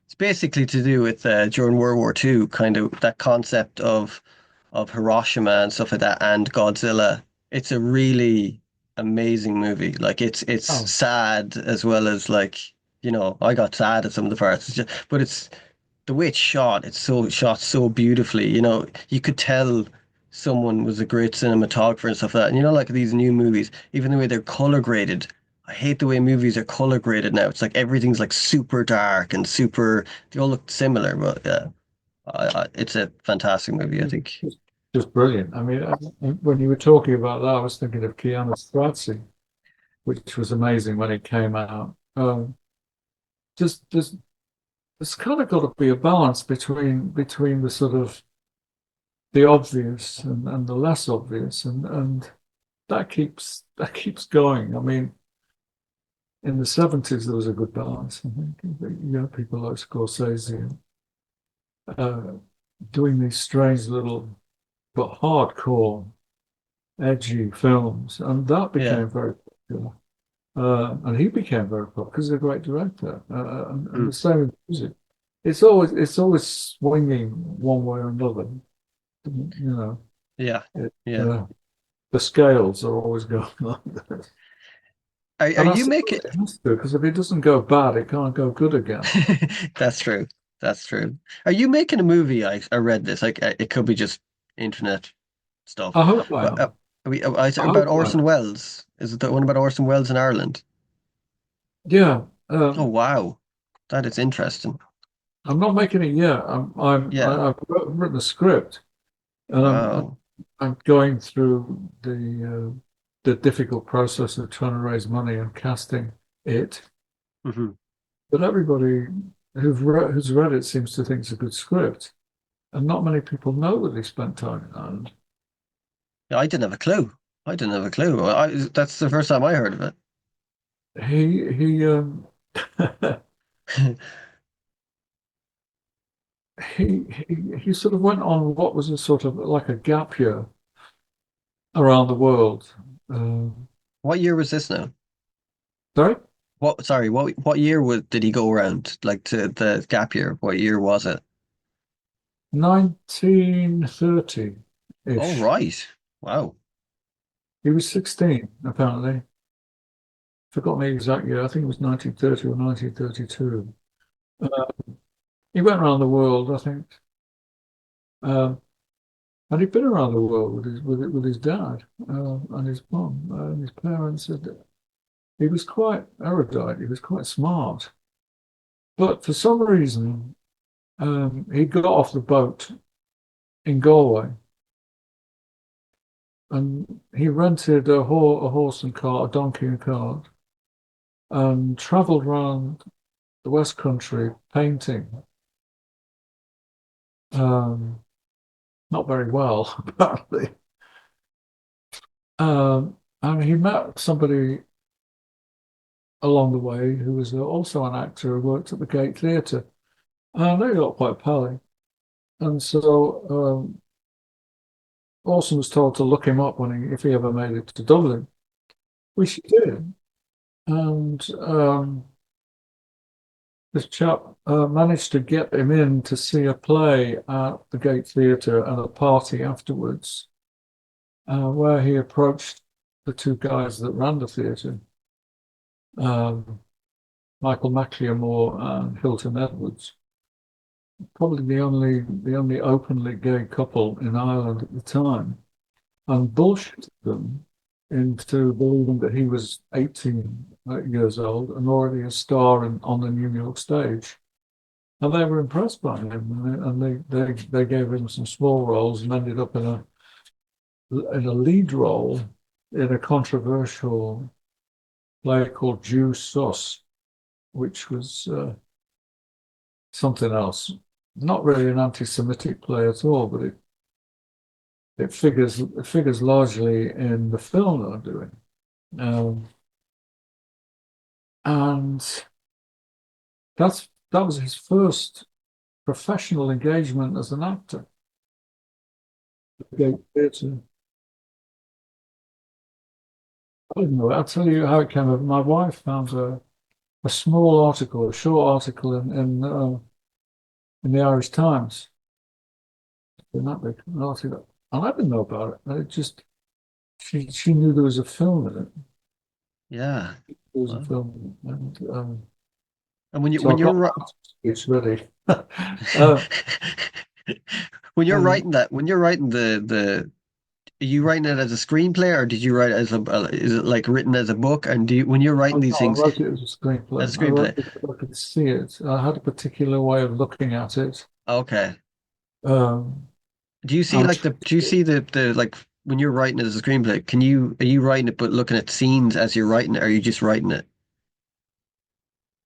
S1: it's basically to do with during World War II, kind of that concept of Hiroshima and stuff like that, and Godzilla. It's a really amazing movie. Like it's
S2: Oh,
S1: sad as well as like I got sad at some of the parts. But it's the way it's shot. It's so shot so beautifully. You could tell someone was a great cinematographer and stuff like that. And like these new movies, even the way they're color graded. I hate the way movies are color graded now. It's like everything's like super dark and super. They all look similar, but yeah, it's a fantastic movie. I think.
S2: it's just brilliant. I mean, when you were talking about that, I was thinking of Keanu Strazzi, which was amazing when it came out. Just there's kind of got to be a balance between the sort of the obvious and the less obvious, and that keeps going. I mean, in the 70s there was a good balance. I think people like Scorsese uh, doing these strange little but hardcore, edgy films, and that
S1: Yeah.
S2: became very popular. And he became very popular because he's a great director, and the
S1: Mm.
S2: same with music. It's always swinging one way or another. You know,
S1: Yeah.
S2: it,
S1: Yeah.
S2: uh, the scales are always going like that.
S1: Are
S2: And I
S1: you
S2: suppose
S1: making
S2: it has to, because if it doesn't go bad, it can't go good again.
S1: That's true. That's true. Are you making a movie? I read this. Like it could be just internet stuff.
S2: I hope I
S1: But
S2: am.
S1: is it
S2: I
S1: about
S2: hope I am.
S1: Orson Welles? Is it the one about Orson Welles in Ireland?
S2: Yeah.
S1: Oh wow. That is interesting.
S2: I'm not making it yet.
S1: Yeah.
S2: I've written a script, and
S1: Wow.
S2: I'm going through the difficult process of trying to raise money and casting it.
S1: Hmm.
S2: But everybody who's read it seems to think it's a good script, and not many people know that he spent time in Ireland.
S1: Yeah, I didn't have a clue. I didn't have a clue. That's the first time I heard of it.
S2: He he sort of went on what was a sort of like a gap year around the world. Um,
S1: What year was this now?
S2: Sorry,
S1: Sorry, what year did he go around? Like to the gap year? What year was it?
S2: 1930-ish.
S1: Oh right. Wow.
S2: He was 16, apparently. Forgot the exact year. I think it was 1930 or 1932. Uh, he went around the world, I think, um, and he'd been around the world with his dad and his mum and his parents. He was quite erudite. He was quite smart, but for some reason, he got off the boat in Galway and he rented a horse and cart, a donkey and cart, and travelled around the West Country painting. Um, Not very well, apparently. And he met somebody along the way who was also an actor who worked at the Gate Theatre. And they got quite pally. And so Orson was told to look him up if he ever made it to Dublin, which he did. And this chap managed to get him in to see a play at the Gate Theatre and a party afterwards, where he approached the two guys that ran the theatre, um, Michael McLeamore and Hilton Edwards, probably the only openly gay couple in Ireland at the time, and bullshitted them into believing that he was 18 years old and already a star on the New York stage. and they were impressed by him, and they gave him some small roles and ended up in a lead role in a controversial play called Jew Sus, which was something else. Not really an anti-Semitic play at all, but it figures largely in the film that I'm doing. Um, and that was his first professional engagement as an actor. Theatre. I don't know. I'll tell you how it came about. My wife found a small article, a short article in the Irish Times. In that big an article, and I didn't know about it. It just she knew there was a film in it.
S1: Yeah.
S2: There was a
S1: Wow.
S2: film, and
S1: And when you
S2: so
S1: when
S2: I've
S1: you're
S2: got
S1: ri-
S2: my speech ready.
S1: when
S2: And
S1: you're writing are you writing it as a screenplay or did you write it as is it like written as a book? And do you, when you're writing
S2: oh
S1: these
S2: no, I
S1: things
S2: wrote it as a
S1: as
S2: screenplay.
S1: a
S2: I wrote
S1: screenplay?
S2: it so I could see it. I had a particular way of looking at it.
S1: Okay.
S2: Um,
S1: Do you see
S2: and
S1: like do you see the like when you're writing it as a screenplay, are you writing it but looking at scenes as you're writing it, or are you just writing it?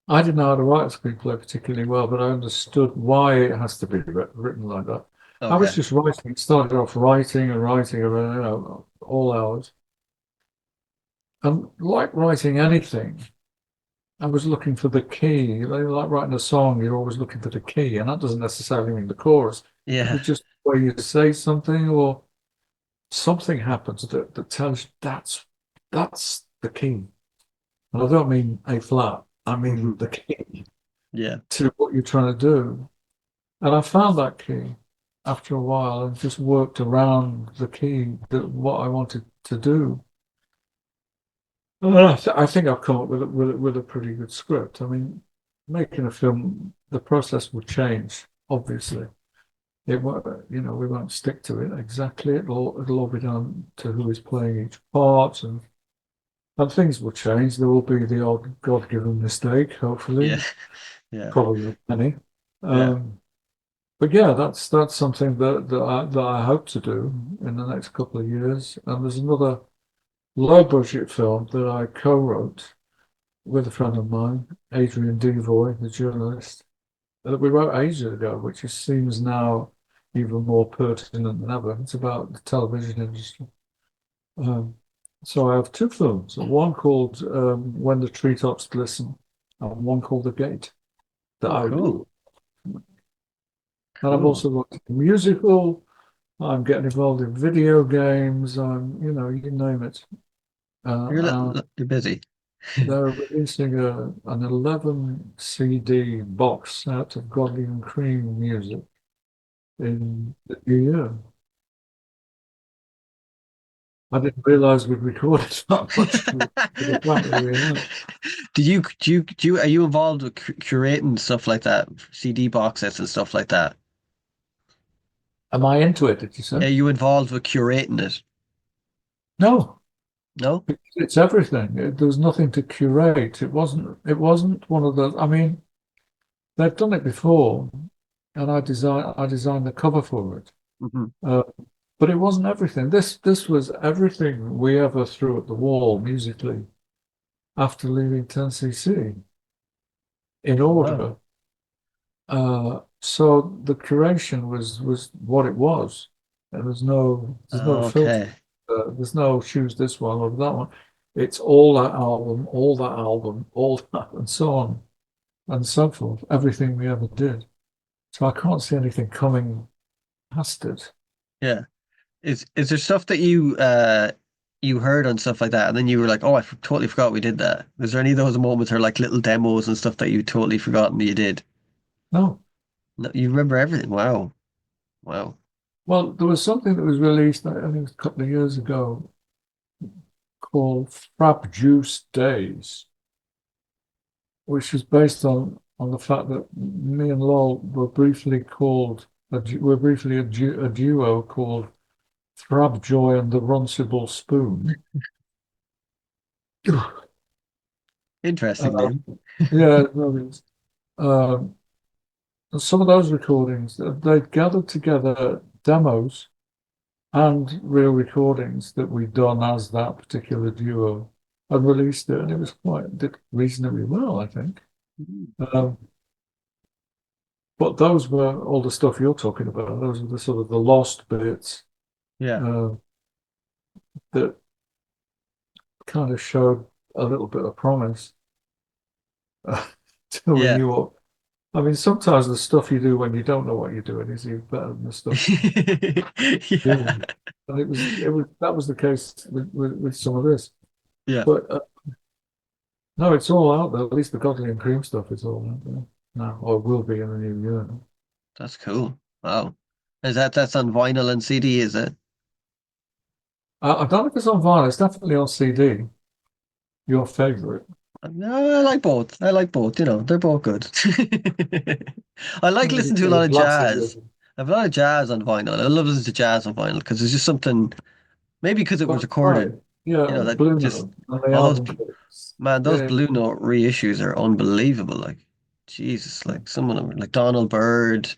S2: I didn't know how to write a screenplay particularly well, but I understood why it has to be written like that. I was
S1: Okay.
S2: just writing, started off writing and writing, all hours. And like writing anything, I was looking for the key. Like writing a song, you're always looking for the key, and that doesn't necessarily mean the chorus. It could
S1: Yeah.
S2: be just the way you say something, or something happens that tells you that's the key. And I don't mean A flat, I mean
S1: Hmm.
S2: the key
S1: Yeah.
S2: to what you're trying to do. And I found that key after a while and just worked around the key that what I wanted to do. I think I've come up with a pretty good script. I mean, making a film, the process will change, obviously. It won't, we won't stick to it exactly. It'll all be down to who is playing each part, and things will change. There will be the odd God-given mistake,
S1: Yeah.
S2: hopefully,
S1: Yeah.
S2: probably many.
S1: Yeah.
S2: Um, but yeah, that's something that I hope to do in the next couple of years. And there's another low-budget film that I co-wrote with a friend of mine, Adrian Devoy, the journalist, that we wrote ages ago, which just seems now even more pertinent than ever. It's about the television industry. Um, so I have two films, one called When the Treetops Glisten and one called The Gate that
S1: Oh,
S2: I
S1: cool.
S2: do. And I've
S1: Cool.
S2: also got a musical. I'm getting involved in video games. You name it.
S1: You're busy.
S2: They're releasing an 11 CD box set of Godley and Cream music in the new year. I didn't realize we'd recorded that much, but apparently we have.
S1: Are you involved with curating stuff like that, CD box sets and stuff like that?
S2: Am I into it, did you say?
S1: Are you involved with curating it?
S2: No,
S1: No?
S2: it's everything. There's nothing to curate. It wasn't one of those. I mean, they've done it before, and I designed the cover for it.
S1: Hmm.
S2: Uh, but it wasn't everything. This was everything we ever threw at the wall musically after leaving 10cc in
S1: Oh, wow.
S2: order. So the curation was what it was. And there's no filter.
S1: Okay.
S2: There's no choose this one or that one. It's all that album, all that album, all that, and so on and so forth. Everything we ever did. So I can't see anything coming past it.
S1: Yeah. Is there stuff that you heard on stuff like that and then you were like, oh, totally forgot we did that. Is there any of those moments or like little demos and stuff that you totally forgotten that you did?
S2: No.
S1: No, you remember everything. Wow. Wow.
S2: Well, there was something that was released, I think it was a couple of years ago, called Frap Juice Days, which is based on the fact that me and Lowell were briefly a duo called Thrab Joy and the Runcible Spoon.
S1: Interesting
S2: Uh,
S1: name.
S2: yeah, no, it's, um, And some of those recordings, they'd gathered together demos and real recordings that we'd done as that particular duo and released it, and it was quite did reasonably well, I think.
S1: Mm.
S2: Um, but those were all the stuff you're talking about. Those are the sort of the lost bits
S1: Yeah.
S2: uh, that kind of showed a little bit of promise till we
S1: Yeah.
S2: knew what. I mean, sometimes the stuff you do when you don't know what you're doing is even better than the stuff you
S1: Yeah.
S2: do. And it was that was the case with some of this.
S1: Yeah.
S2: But no, it's all out there. At least the godly and cream stuff is all out there now, or will be in the new year.
S1: That's cool. Wow. That's on vinyl and CD, is it?
S2: I don't know if it's on vinyl. It's definitely on CD. Your favorite?
S1: No, I like both. I like both, they're both good. I like
S2: Maybe
S1: listening to a
S2: for the
S1: lot of
S2: glasses.
S1: jazz. I have a lot of jazz on vinyl. I love listening to jazz on vinyl because it's just something, maybe because it was
S2: That's right.
S1: recorded,
S2: Yeah,
S1: that
S2: Blue
S1: just,
S2: Note and the
S1: all those,
S2: album covers.
S1: man, those
S2: Yeah,
S1: Blue Note reissues are unbelievable. Like, Jesus,
S2: yeah.
S1: like some of them, like Donald Byrd.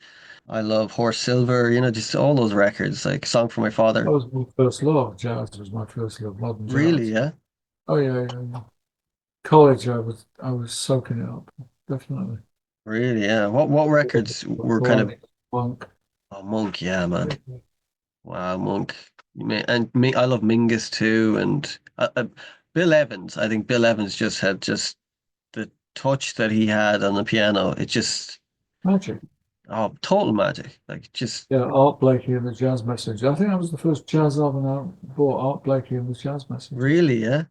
S1: I love Horse Silver, just all those records, like Song for My
S2: That
S1: Father.
S2: was my first love. Jazz was my first love, modern
S1: Really,
S2: jazz.
S1: yeah?
S2: Oh yeah, yeah, yeah. College, I was soaking it up. Definitely.
S1: Really, yeah. What records were kind of,
S2: Thelonious Monk.
S1: oh, Monk, yeah, man.
S2: Yeah.
S1: Wow, Monk. And me, I love Mingus too, and Bill Evans. I think Bill Evans just had just the touch that he had on the piano. It just,
S2: Magic.
S1: oh, total magic. Like just
S2: Yeah, Art Blakey and the Jazz Messengers. I think that was the first jazz album I bought, Art Blakey and the Jazz Messengers.
S1: really, yeah.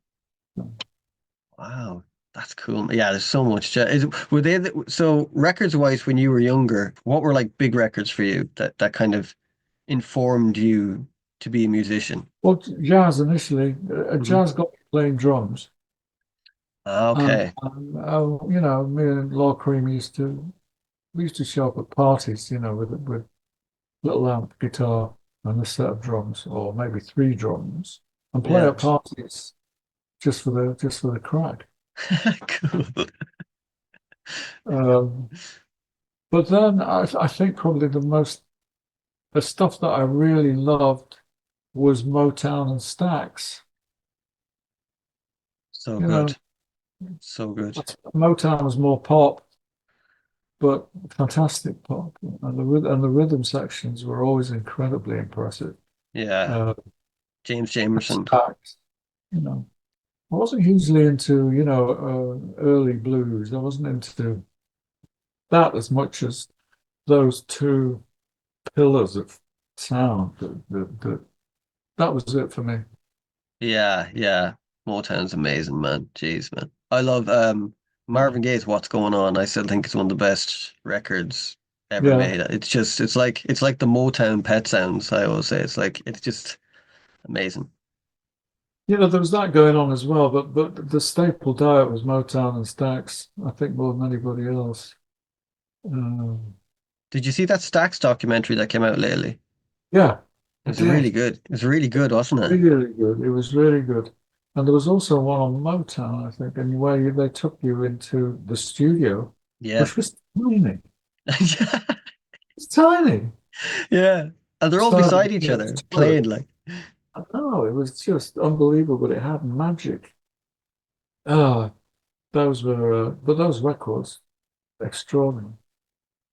S1: Wow, that's cool. Yeah, there's so much. Were they so records wise when you were younger? What were like big records for you that kind of informed you to be a musician?
S2: Well, jazz initially,
S1: Hmm.
S2: jazz got me playing drums.
S1: Ah,
S2: And,
S1: okay.
S2: me and Law Cream we used to show up at parties, with little amp guitar and a set of drums, or maybe three drums, and play
S1: Yeah.
S2: at parties just for the crack.
S1: Cool.
S2: Um, but then I think probably the stuff that I really loved was Motown and Stax.
S1: So
S2: You know,
S1: good. So good.
S2: Motown was more pop, but fantastic pop, and the rhythm sections were always incredibly impressive.
S1: Yeah.
S2: Uh,
S1: James Jamerson.
S2: Stax, you know. I wasn't hugely into, early blues. I wasn't into that as much as those two pillars of sound. That was it for me.
S1: Yeah, yeah. Motown's amazing, man. Jeez, man. I love Marvin Gaye's What's Going On. I still think it's one of the best records ever
S2: Yeah.
S1: made. It's like the Motown Pet Sounds, I always say. It's just amazing.
S2: There was that going on as well, but the staple diet was Motown and Stax, I think more than anybody else. Um,
S1: Did you see that Stax documentary that came out lately?
S2: yeah,
S1: It
S2: I
S1: was really
S2: did.
S1: good. It was really good, wasn't it?
S2: Really good. It was really good. And there was also one on Motown, I think, and where they took you into the studio,
S1: Yeah.
S2: which was tiny. It's tiny.
S1: Yeah. And they're all
S2: Started
S1: beside each
S2: with
S1: other,
S2: toilet.
S1: playing like,
S2: No, it was just unbelievable. It had magic. Ah, but those records, extraordinary.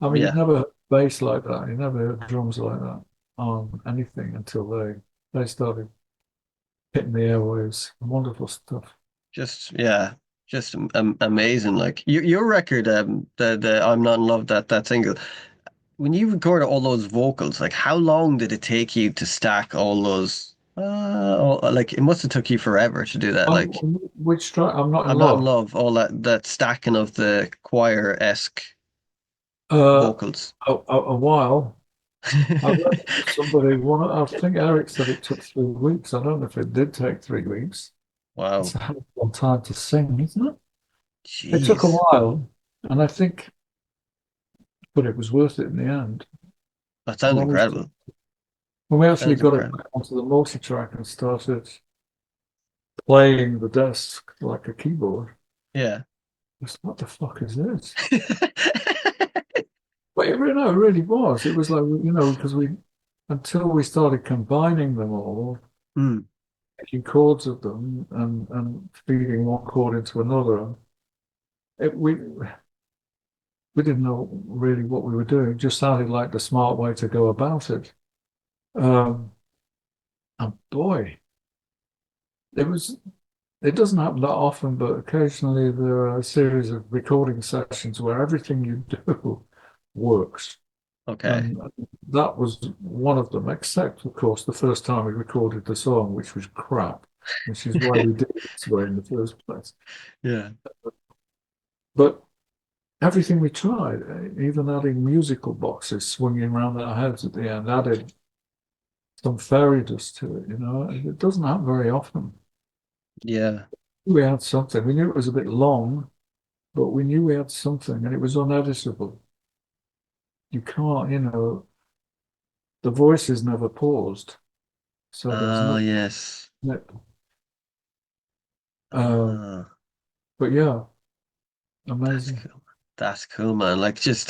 S2: I mean, you'd
S1: yeah,
S2: never heard bass like that. You never heard drums like that on anything until they started hitting the airwaves. Wonderful stuff.
S1: yeah, just amazing. Like your record, the I'm Not in Love, that single. When you recorded all those vocals, like how long did it take you to stack all those? Like it must have took you forever to do that.
S2: On
S1: Like
S2: which track? I'm not in
S1: I'm Not in
S2: love.
S1: Love, all that stacking of the choir-esque
S2: Uh,
S1: vocals.
S2: a while. I read somebody, I think Eric said it took 3 weeks. I don't know if it did take 3 weeks. It's
S1: Wow,
S2: a hell of a long time to sing, isn't it? It took a
S1: jeez,
S2: while, and I think, but it was worth it in the end.
S1: that sounds
S2: When we
S1: incredible.
S2: when we actually
S1: Sounds
S2: got it
S1: incredible.
S2: back onto the multi-track and started playing the desk like a keyboard,
S1: Yeah.
S2: I was, what the fuck is this? But it really was. It was like, because until we started combining them all,
S1: Mm,
S2: making chords of them and feeding one chord into another, it, we didn't know really what we were doing. It just sounded like the smart way to go about it. Um, and boy, it was, it doesn't happen that often, but occasionally there are a series of recording sessions where everything you do works.
S1: okay.
S2: And that was one of them, except, of course, the first time we recorded the song, which was crap, which is why we did it this way in the first place.
S1: Yeah.
S2: But everything we tried, even adding musical boxes swinging around our heads at the end, added some fairy dust to it, It doesn't happen very often.
S1: Yeah.
S2: We had something. We knew it was a bit long, but we knew we had something and it was uneditable. You can't, the voices never paused. So there was
S1: Oh,
S2: no,
S1: yes.
S2: uh,
S1: Ah,
S2: but yeah,
S1: that's
S2: amazing.
S1: cool. That's cool, man. Like just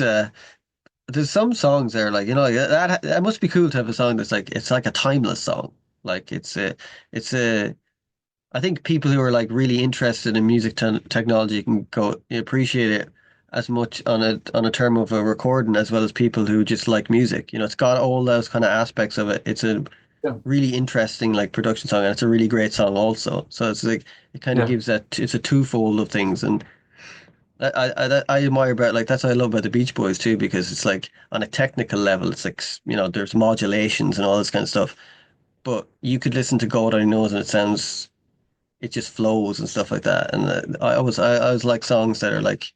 S1: there's some songs there, like that must be cool to have a song that's like it's like a timeless song. Like it's a I think people who are like really interested in music technology can go appreciate it as much on a term of a recording as well as people who just like music. It's got all those kind of aspects of it. It's a
S2: Yeah,
S1: really interesting like production song and it's a really great song also. So it's like it kind of
S2: yeah,
S1: gives that it's a twofold of things and I admire about like that's what I love about the Beach Boys too because it's like on a technical level it's like there's modulations and all this kind of stuff but you could listen to God Only Knows and it just flows and stuff like that and I always like songs that are like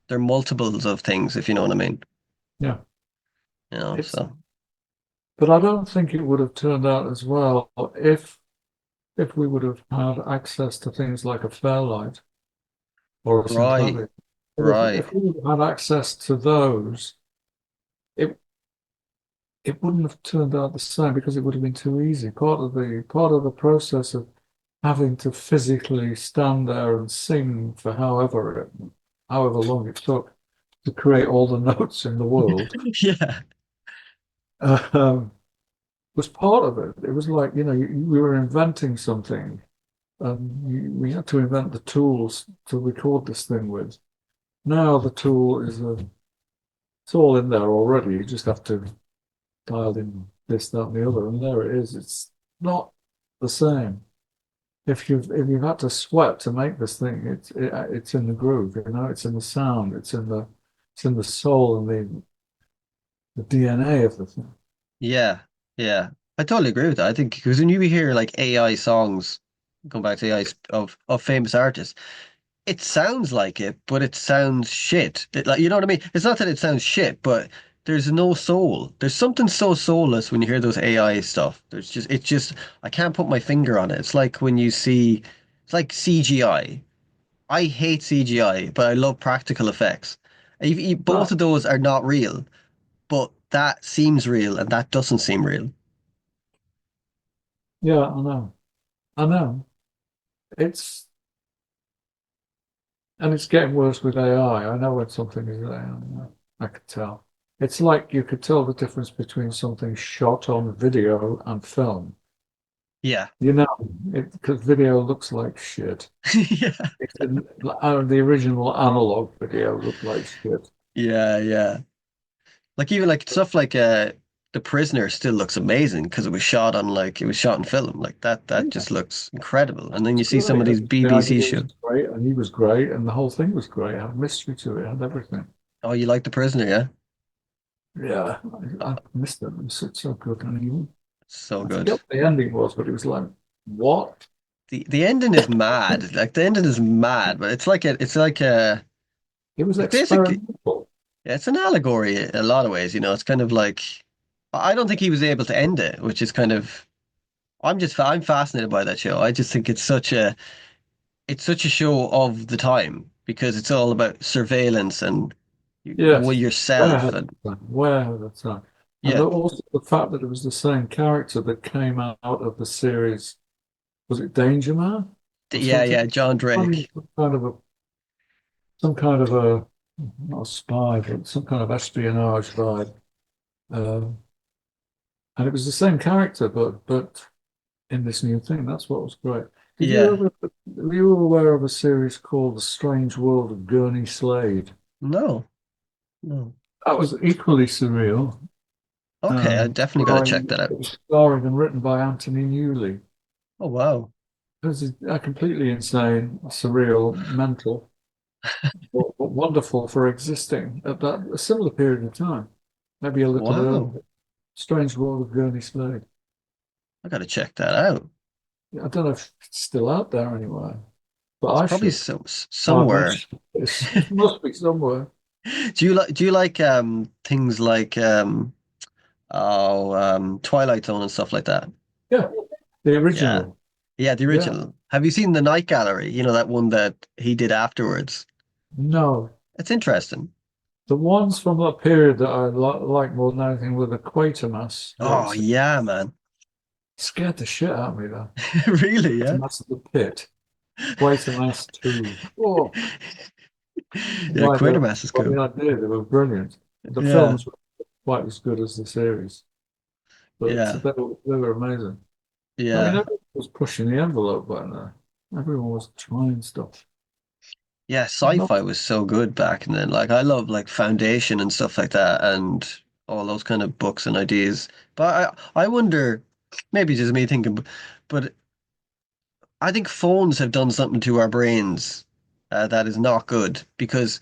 S1: they're multiples of things if you know what I mean
S2: yeah. It's,
S1: so
S2: but I don't think it would have turned out as well if we would have had access to things like a Fairlight or a
S1: right
S2: syntonic.
S1: right
S2: If we would have had access to those, it it wouldn't have turned out the same because it would have been too easy. Part of the process of having to physically stand there and sing for however long it took to create all the notes in the world
S1: yeah
S2: um, was part of it. It was like, we were inventing something and we had to invent the tools to record this thing with. Now the tool it's all in there already. You just have to dial in this, that, and the other, and there it is. It's not the same. If you've had to sweat to make this thing, it's in the groove, it's in the sound, it's in the soul and the DNA of the thing.
S1: yeah yeah I totally agree with that I think because when you hear like AI songs come back to AI of famous artists it sounds like it, but it sounds shit. Like you know what I mean? It's not that it sounds shit, but there's no soul. There's something so soulless when you hear those AI stuff. It's just I can't put my finger on it. It's like when you see it's like CGI. I hate CGI, but I love practical effects. Both
S2: Right.
S1: of those are not real, but that seems real and that doesn't seem real.
S2: Yeah, I know. I know. It's and it's getting worse with AI. I know when something is AI. I can tell. It's like you could tell the difference between something shot on video and film.
S1: Yeah.
S2: Because video looks like shit.
S1: Yeah.
S2: The original analog video looked like shit.
S1: Yeah, yeah. Like even like stuff like The Prisoner still looks amazing because it was shot in film. Like that
S2: Yeah,
S1: just looks incredible. And then
S2: it's
S1: you see some
S2: great.
S1: of these
S2: The
S1: BBC
S2: idea was
S1: shows.
S2: great, and he was great, and the whole thing was great. It had mystery to it, it had everything.
S1: Oh, you like The Prisoner, yeah?
S2: Yeah, I missed it. It was so good. And
S1: So
S2: I
S1: good.
S2: forget what the ending was, but it was like, what?
S1: The ending is mad. Like the ending is mad, but
S2: It was
S1: it's basically
S2: experimental.
S1: yeah, it's an allegory in a lot of ways, It's kind of like I don't think he was able to end it, which is kind of I'm fascinated by that show. I just think it's such a show of the time because it's all about surveillance and
S2: Yes, way
S1: yourself
S2: ahead of
S1: and
S2: the time, way ahead of the time. And
S1: yeah
S2: also the fact that it was the same character that came out of the series, was it Danger Man or
S1: yeah
S2: something?
S1: yeah John
S2: I mean,
S1: Drake
S2: some kind of a not a spy, but some kind of espionage vibe. Um, and it was the same character, but in this new thing. That's what was great. Did you
S1: Yeah.
S2: ever, were you aware of a series called The Strange World of Gurney Slade?
S1: No. No.
S2: That was equally surreal.
S1: Okay, I definitely got to check that
S2: It
S1: out.
S2: was starring and written by Anthony Newley.
S1: Oh wow.
S2: It was a completely insane, surreal, mental, but wonderful for existing at that a similar period of time, maybe a little
S1: Wow.
S2: earlier. Strange World of Gurney Slade.
S1: I got to check that out.
S2: I don't know if it's still out there anywhere, but
S1: It's
S2: I
S1: probably
S2: should. I
S1: somewhere.
S2: mentioned this. It must be somewhere.
S1: Do you like things like Twilight Zone and stuff like that?
S2: Yeah, the
S1: Yeah.
S2: original.
S1: Yeah, the
S2: Yeah.
S1: original. Have you seen the Night Gallery? You know, that one that he did afterwards.
S2: No,
S1: It's interesting.
S2: the ones from that period that I like more than anything were the Quatermass
S1: Oh
S2: ones.
S1: yeah, man.
S2: Scared the shit out of me though.
S1: Really, yeah.
S2: Quatermass of the Pit. Quatermass 2. Oh,
S1: Yeah,
S2: by
S1: Quatermass is
S2: the
S1: cool.
S2: idea, they were brilliant. The
S1: Yeah,
S2: films were quite as good as the series, but
S1: yeah,
S2: they were amazing. I mean,
S1: yeah.
S2: everyone was pushing the envelope back there. Everyone was trying stuff.
S1: Yeah,
S2: Not
S1: sci-fi was so good back then. Like I love like Foundation and stuff like that and all those kind of books and ideas. But I wonder, maybe just me thinking, but I think phones have done something to our brains that is not good because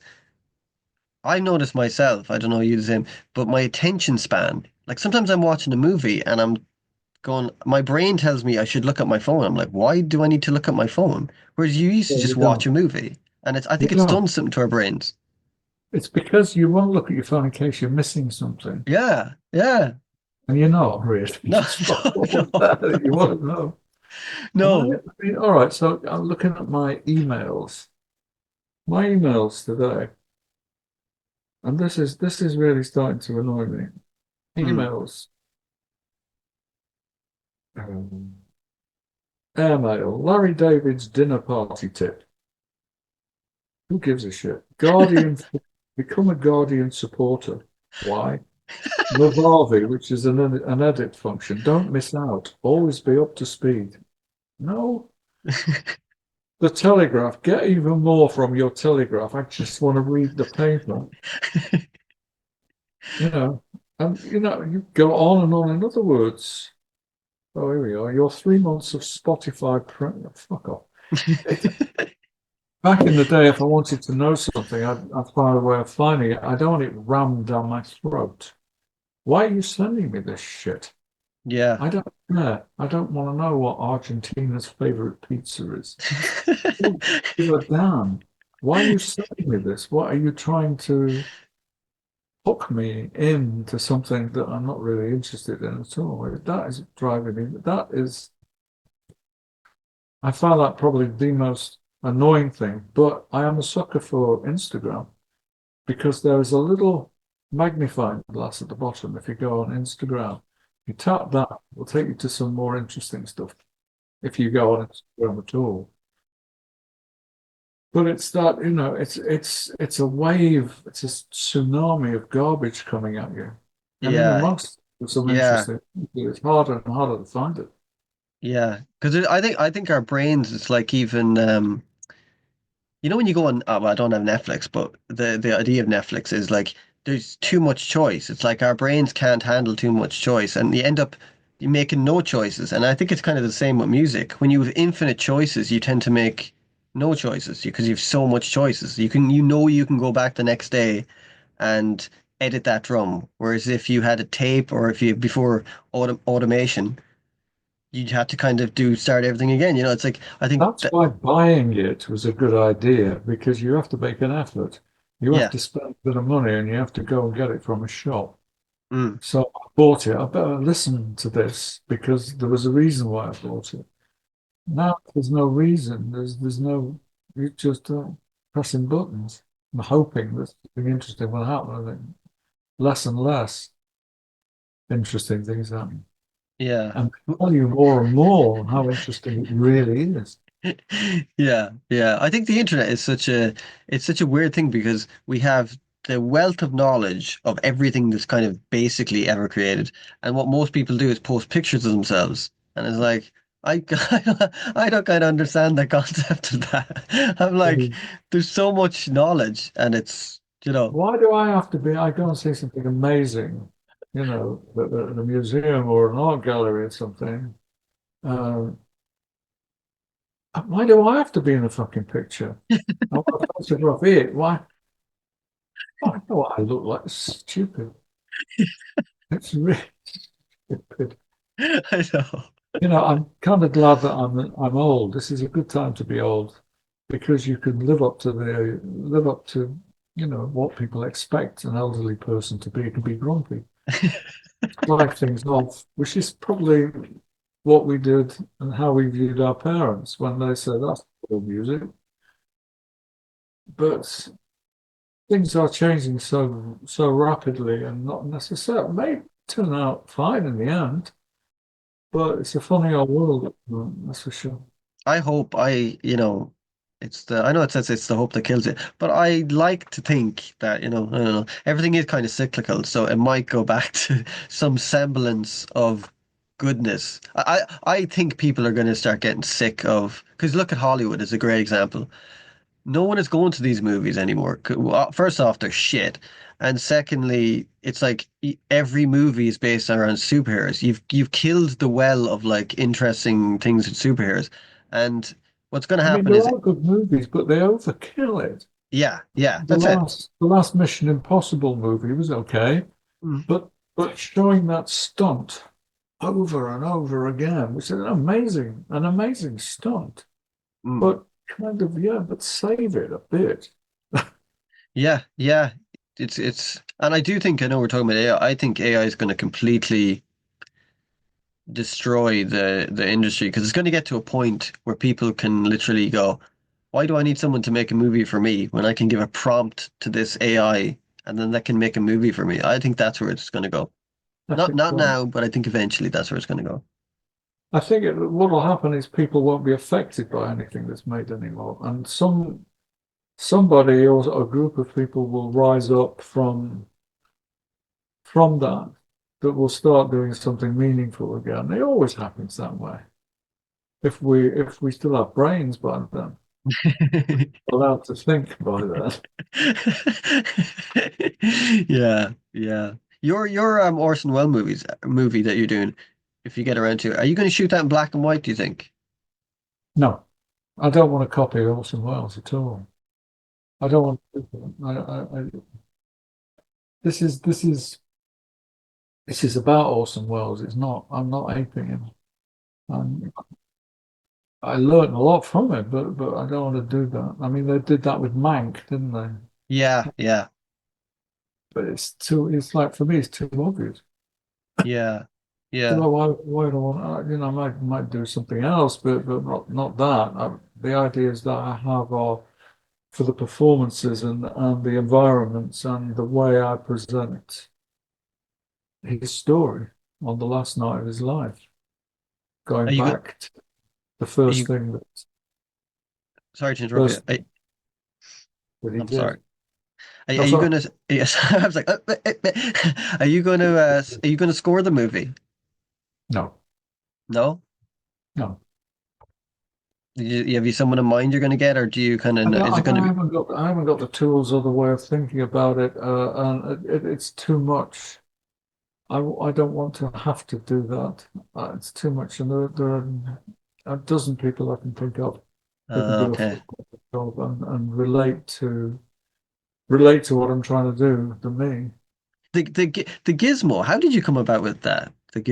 S1: I noticed myself, I don't know you the same, but my attention span, like sometimes I'm watching a movie and I'm going, my brain tells me I should look at my phone. I'm like, why do I need to look at my phone? Whereas you used to
S2: you
S1: just watch
S2: don't.
S1: a movie. And I
S2: You
S1: think it's
S2: don't.
S1: done something to our brains.
S2: It's because you won't look at your phone in case you're missing something.
S1: Yeah, yeah.
S2: And you're not really.
S1: No,
S2: Just fuck
S1: no,
S2: all
S1: no,
S2: that. You won't know. And
S1: no.
S2: I mean, all right, so I'm looking at my emails. My emails today, and this is really starting to annoy me.
S1: Hmm.
S2: Emails. Um, Airmail. Larry David's dinner party tip. Who gives a shit? Guardian, become a Guardian supporter. Why? Vivavi, which is an edit function. Don't miss out. Always be up to speed. No. The Telegraph. Get even more from your Telegraph. I just want to read the paper. You know, and you go on and on. In other words, oh, here we are. Your 3 months of Spotify. Fuck off. It, back in the day, if I wanted to know something, I'd find a way of finding it. I don't want it rammed down my throat. Why are you sending me this shit?
S1: Yeah.
S2: I don't care. I don't want to know what Argentina's favorite pizza is. Don't give a damn. Why are you sending me this? What are you trying to hook me into something that I'm not really interested in at all? That is driving me. I find that probably the most annoying thing. But I am a sucker for Instagram because there is a little magnifying glass at the bottom. If you go on Instagram, you tap that, it'll take you to some more interesting stuff if you go on Instagram at all. But it's that, it's a wave, it's a tsunami of garbage coming at you. And in
S1: Yeah,
S2: amongst some
S1: yeah,
S2: interesting, it's harder and harder to find it.
S1: yeah. Because I think our brains, it's like even when you go on, well, I don't have Netflix, but the idea of Netflix is like there's too much choice. It's like our brains can't handle too much choice, and you end up making no choices. And I think it's kind of the same with music. When you have infinite choices, you tend to make no choices because you have so much choices. You can go back the next day and edit that drum. Whereas if you had a tape or if you before automation, you'd have to kind of do start everything again. It's like I think
S2: That's
S1: that
S2: why buying it was a good idea because you have to make an effort. You have
S1: yeah.
S2: to spend a bit of money and you have to go and get it from a shop.
S1: Mm,
S2: So I bought it. I better listen to this because there was a reason why I bought it. Now there's no reason. There's no. You just pressing buttons and hoping that something interesting will happen. And then less and less interesting things happen.
S1: yeah.
S2: And tell you more and more how interesting it really is.
S1: Yeah, yeah. I think the internet is such a weird thing because we have the wealth of knowledge of everything that's kind of basically ever created. And what most people do is post pictures of themselves. And it's like I I don't kind of understand the concept of that. I'm like,
S2: Mhm.
S1: there's so much knowledge and it's,
S2: Why do I have to be? I go and see something amazing, at a museum or an art gallery or something. Uh, why do I have to be in the fucking picture? I want to photograph it. Why? I know what I look like. It's stupid. It's really stupid.
S1: I know.
S2: I'm kind of glad that I'm old. This is a good time to be old because you can live up to, what people expect an elderly person to be. It can be grumpy, drive things off, which is probably what we did and how we viewed our parents when they said that's cool music. But things are changing so rapidly and not necessarily may turn out fine in the end. But it's a funny old world at the moment, that's for sure.
S1: I hope I know it says it's the hope that kills it, but I like to think that, I don't know, everything is kind of cyclical, so it might go back to some semblance of goodness. I think people are going to start getting sick of, because look at Hollywood as a great example. No one is going to these movies anymore. Well, first off, they're shit. And secondly, it's like every movie is based around superheroes. You've killed the well of like interesting things with superheroes. And what's going to
S2: I mean,
S1: happen
S2: there
S1: is,
S2: are good movies, but they overkill it.
S1: yeah, yeah,
S2: The
S1: that's it.
S2: last the last Mission Impossible movie was okay,
S1: Mm,
S2: but showing that stunt over and over again, which is an amazing stunt.
S1: mm.
S2: But kind of, yeah, but save it a bit.
S1: Yeah, yeah. And I do think, I know we're talking about AI. I think AI is going to completely destroy the industry because it's going to get to a point where people can literally go, why do I need someone to make a movie for me when I can give a prompt to this AI and then that can make a movie for me? I think that's where it's going to go.
S2: I
S1: Not
S2: think
S1: not
S2: so.
S1: now, but I think eventually that's where it's going to go.
S2: I think what will happen is people won't be affected by anything that's made anymore, and somebody or a group of people will rise up from that will start doing something meaningful again. It always happens that way. If we still have brains by then, allowed to think by then.
S1: Yeah, yeah. Your Orson Welles movie that you're doing, if you get around to it, are you going to shoot that in black and white, do you think?
S2: No, I don't want to copy Orson Welles at all. I don't want to do that. This is about Orson Welles. It's not. I'm not aping him. Um, I learned a lot from it, but I don't want to do that. I mean, they did that with Mank, didn't they?
S1: Yeah, yeah,
S2: But it's too. It's like for me, it's too obvious.
S1: yeah,
S2: So
S1: yeah.
S2: why do I want? I might do something else, but not that. The ideas that I have are for the performances and the environments and the way I present his story on the last night of his life,
S1: Are
S2: going
S1: you go
S2: back to the
S1: are you sorry to interrupt you.
S2: first thing that he
S1: I'm
S2: did.
S1: sorry. Are
S2: No,
S1: you
S2: sorry,
S1: gonna yes, I was like are you gonna score the movie?
S2: no,
S1: No?
S2: no.
S1: Have you someone in mind you're gonna get or do you kind of is it gonna be
S2: I haven't got the tools or the way of thinking about it, and it's too much. I don't want to have to do that. It's too much, and there are a dozen people I can think of who can do a
S1: okay.
S2: full job and relate to what I'm trying to do to me.
S1: The gizmo, how did you come about with that?
S2: That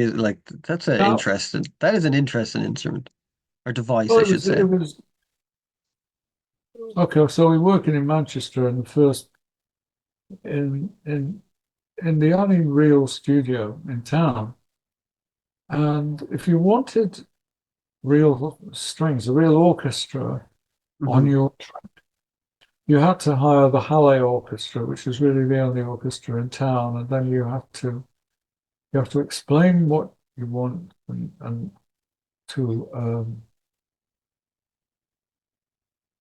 S1: that is an interesting instrument or device,
S2: well,
S1: I should say.
S2: it was okay. So we're working in Manchester, and the first in the only real studio in town. And if you wanted real strings, a real orchestra on
S1: Hmm.
S2: your, you had to hire the Halle Orchestra, which is really the only orchestra in town, and then you have to explain what you want and to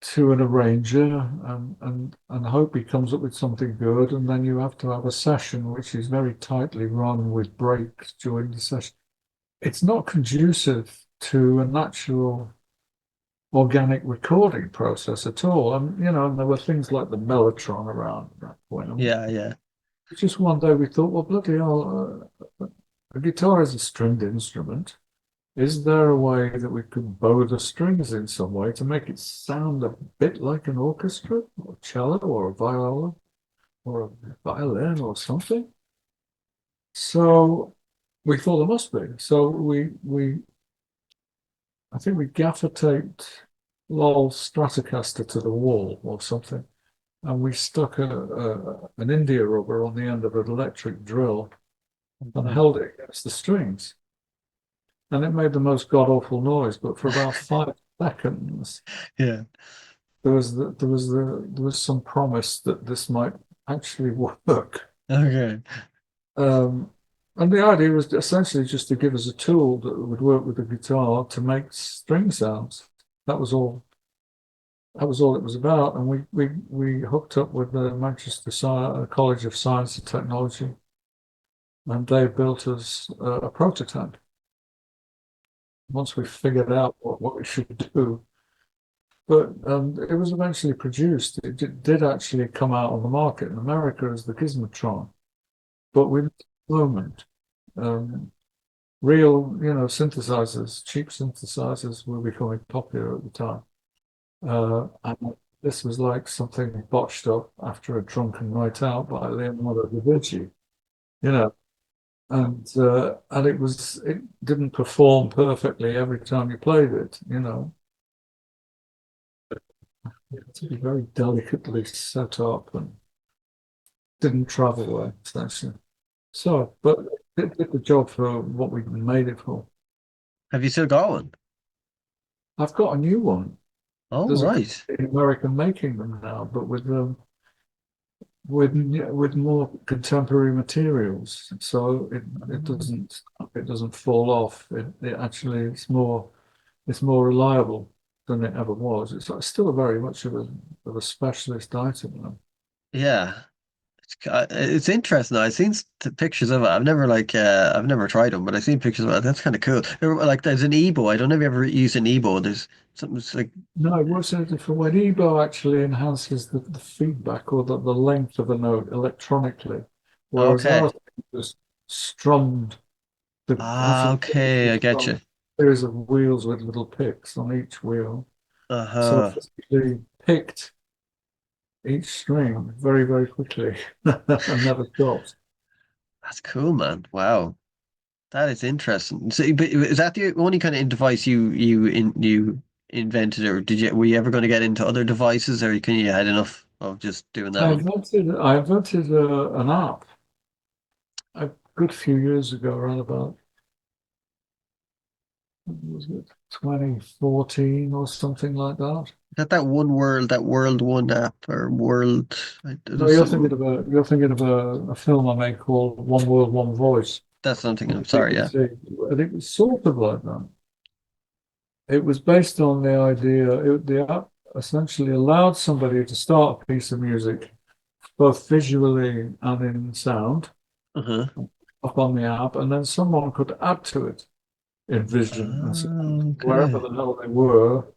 S2: to an arranger and hope he comes up with something good. And then you have to have a session which is very tightly run with breaks during the session. It's not conducive to a natural organic recording process at all. And there were things like the mellotron around at that point. And
S1: Yeah, yeah.
S2: just one day we thought, well, bloody hell, a guitar is a stringed instrument. Is there a way that we could bow the strings in some way to make it sound a bit like an orchestra, or cello, or a viola, or a violin, or something? So we thought there must be. So we I think we gaffer taped Lowell's Stratocaster to the wall or something, and we stuck an India rubber on the end of an electric drill and
S1: Mhm.
S2: held it against the strings. And it made the most god-awful noise, but for about 5 seconds,
S1: Yeah.
S2: there was some promise that this might actually work.
S1: Okay.
S2: Um, and the idea was essentially just to give us a tool that would work with the guitar to make string sounds. That was all. That was all it was about. And we hooked up with the Manchester College of Science and Technology, and they built us a prototype. Once we figured out what we should do, but it was eventually produced. It did actually come out on the market in America as the Gizmotron. But with the moment, um, real, synthesizers, cheap synthesizers were becoming popular at the time. And this was like something botched up after a drunken night out by Leonardo da Vinci, you know. And it didn't perform perfectly every time you played it. It had to be very delicately set up and didn't travel well, essentially. So, but it did the job for what we made it for.
S1: Have you still got one?
S2: I've got a new one.
S1: Oh,
S2: There's a
S1: right.
S2: company in America making them now, but with more contemporary materials, so it doesn't fall off. It actually it's more reliable than it ever was. It's still very much of a specialist item though.
S1: Yeah. It's interesting. I've seen pictures of it. I've never tried them, but I've seen pictures of it. That's kind of cool. Like there's an Ebo. I don't know if you ever used an Ebo. There's something it's like,
S2: No, it works in a different way. Ebo actually enhances the feedback or the length of a note electronically, whereas
S1: okay.
S2: ours just strummed
S1: Ah, okay. I get
S2: strummed
S1: you.
S2: a series of wheels with little picks on each wheel. So
S1: Uh-huh.
S2: physically picked each string very, very quickly and never stopped.
S1: That's cool, man. Wow. That is interesting. So, but is that the only kind of device you invented, or were you ever going to get into other devices, or can you had enough of just doing that one?
S2: I invented an app a good few years ago, around about was it 2014 or something like that.
S1: Is that that World One app or World?
S2: No,
S1: There's something.
S2: you're thinking of a film I made called One World, One Voice
S1: That's something.
S2: on
S1: I'm
S2: the
S1: sorry. Yeah.
S2: BBC, and it was sort of like that. It was based on the idea. The app essentially allowed somebody to start a piece of music, both visually and in sound,
S1: Uh-huh.
S2: up on the app, and then someone could add to it in vision and sound, wherever
S1: Okay.
S2: the hell they were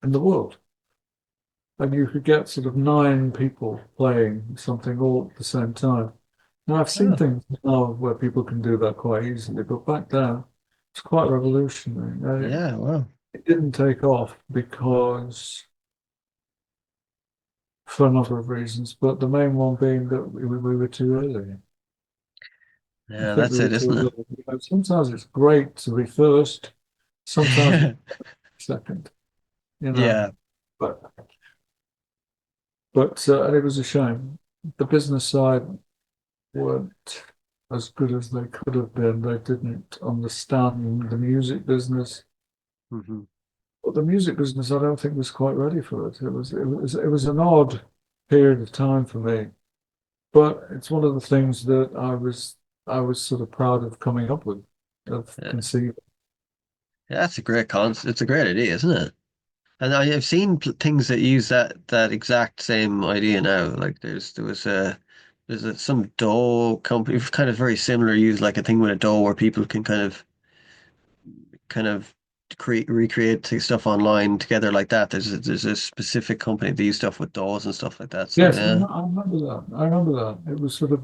S2: in the world. And you could get sort of 9 people playing something all at the same time. Now, I've seen
S1: Oh,
S2: things now where people can do that quite easily, but back then it's quite revolutionary.
S1: yeah. Wow.
S2: It didn't take off because for a number of reasons, but the main one being that we were too early. I
S1: Yeah,
S2: think we
S1: that's
S2: were
S1: it, isn't
S2: too
S1: it?
S2: early. Sometimes it's great to be first, sometimes it's second, you know.
S1: Yeah.
S2: But and it was a shame. The business side weren't as good as they could have been. They didn't understand the music business.
S1: Hmm.
S2: But the music business, I don't think was quite ready for it. It was an odd period of time for me. But it's one of the things that I was sort of proud of coming up with, of
S1: Yeah.
S2: conceiving.
S1: Yeah, that's a great concept. It's a great idea, isn't it? And I've seen things that use that exact same idea now. Like some dough company kind of very similar, use like a thing with a dough where people can kind of create recreate stuff online together like that. There's a specific company that use stuff with dolls and stuff like that. So
S2: Yes,
S1: yeah,
S2: I remember that. I remember that. It was sort of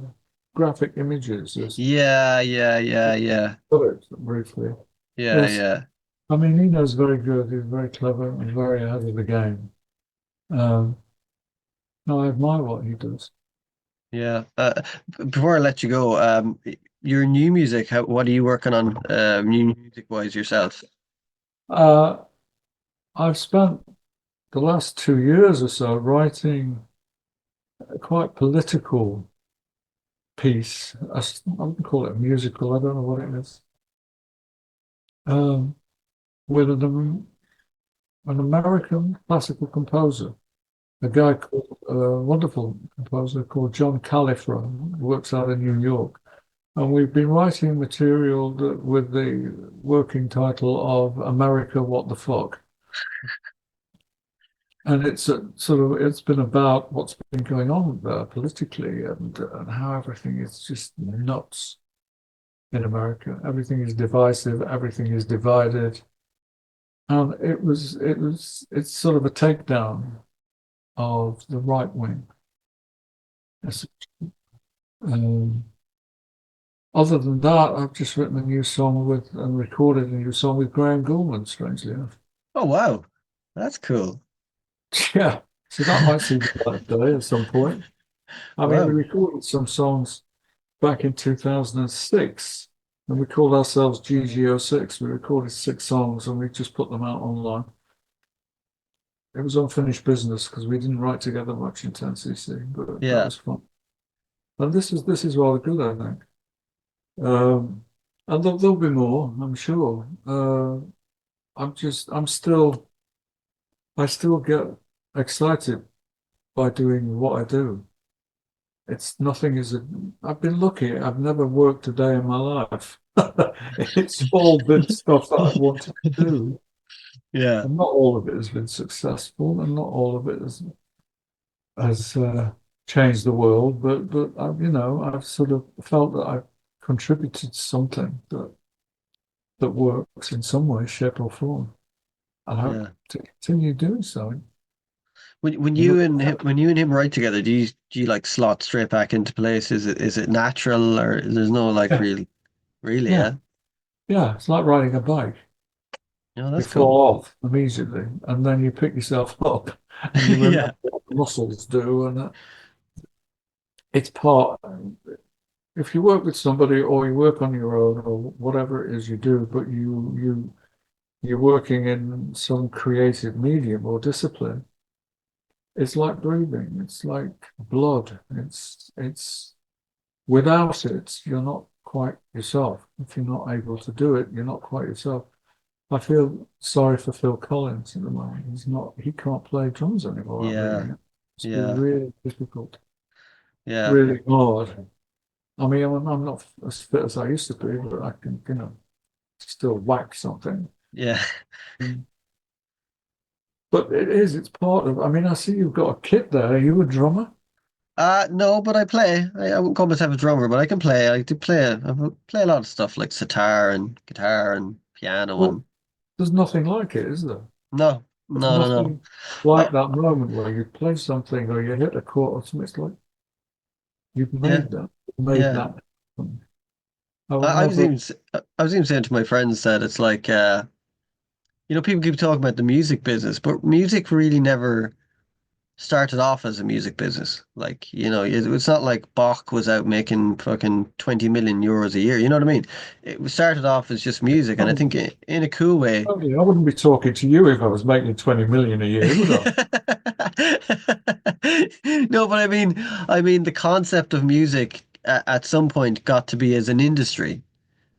S2: graphic images as
S1: yeah, yeah, yeah, yeah,
S2: put it briefly.
S1: yeah,
S2: Yes,
S1: yeah,
S2: I mean, Nino's very good. He's very clever and very ahead of the game. Um, no, I admire what he does.
S1: yeah. Before I let you go, your new music, what are you working on, new music wise yourself?
S2: Uh, I've spent the last 2 years or so writing a quite political piece. I wouldn't call it a musical. I don't know what it is. Um, with an American classical composer, a guy called a wonderful composer called John Califro, who works out in New York. And we've been writing material with the working title of America, What the Fuck? And it's it's been about what's been going on politically and how everything is just nuts in America. Everything is divisive, everything is divided. And it's sort of a takedown of the right wing. Um, Other than that, I've just written a new song with and recorded a new song with Graham Gouldman, strangely enough.
S1: Oh wow, that's cool.
S2: Yeah, so that might see the light of day at some point. I mean, we
S1: Wow,
S2: recorded some songs back in 2006, and we called ourselves GGO6. We recorded 6 songs and we just put them out online. It was unfinished business because we didn't write together much in 10cc, but that
S1: yeah,
S2: was fun. And this is rather good, I think. Um, and there'll be more, I'm sure. I still get excited by doing what I do. It's nothing is a, I've been lucky. I've never worked a day in my life. It's all been stuff that I've wanted to do.
S1: yeah,
S2: And not all of it has been successful, and not all of it has changed the world. But I've sort of felt that I've contributed something that works in some way, shape, or form. I hope
S1: yeah.
S2: to continue doing so.
S1: When
S2: You
S1: you
S2: know,
S1: and him write together, do you like slot straight back into place? Is it natural, or there's no like
S2: yeah,
S1: real really,
S2: yeah,
S1: yeah?
S2: yeah. It's like riding a bike.
S1: No,
S2: You
S1: that's cool.
S2: fall off immediately, and then you pick yourself up, and you remember
S1: Yeah,
S2: what the muscles do, and it's part. If you work with somebody, or you work on your own, or whatever it is you do, but you're working in some creative medium or discipline, it's like breathing. It's like blood. It's without it, you're not quite yourself. If you're not able to do it, you're not quite yourself. I feel sorry for Phil Collins at the moment. He can't play drums anymore,
S1: yeah,
S2: really. It's been
S1: yeah,
S2: really difficult,
S1: yeah,
S2: really hard. I mean, I'm not as fit as I used to be, but I can, still whack something.
S1: yeah.
S2: Mm. But it's part of, I mean, I see you've got a kit there. Are you a drummer?
S1: No, but I play. I wouldn't call myself a drummer, but I can play. I do play. Play a lot of stuff like sitar and guitar and piano
S2: Well,
S1: and
S2: there's nothing like it, is there?
S1: no,
S2: There's
S1: no, no, no.
S2: nothing like
S1: Uh,
S2: that moment where you play something or you hit a chord or something. It's like you've
S1: yeah,
S2: made that, made
S1: yeah.
S2: that happen. I would
S1: I was
S2: never.
S1: even I was even saying to my friends that it's like people keep talking about the music business, but music really never started off as a music business. Like, it's not like Bach was out making fucking 20 million euros a year. You know what I mean? It started off as just music, and I think in a cool way.
S2: I wouldn't be talking to you if I was making 20 million a year, would I?
S1: No, but I mean the concept of music at some point got to be as an industry.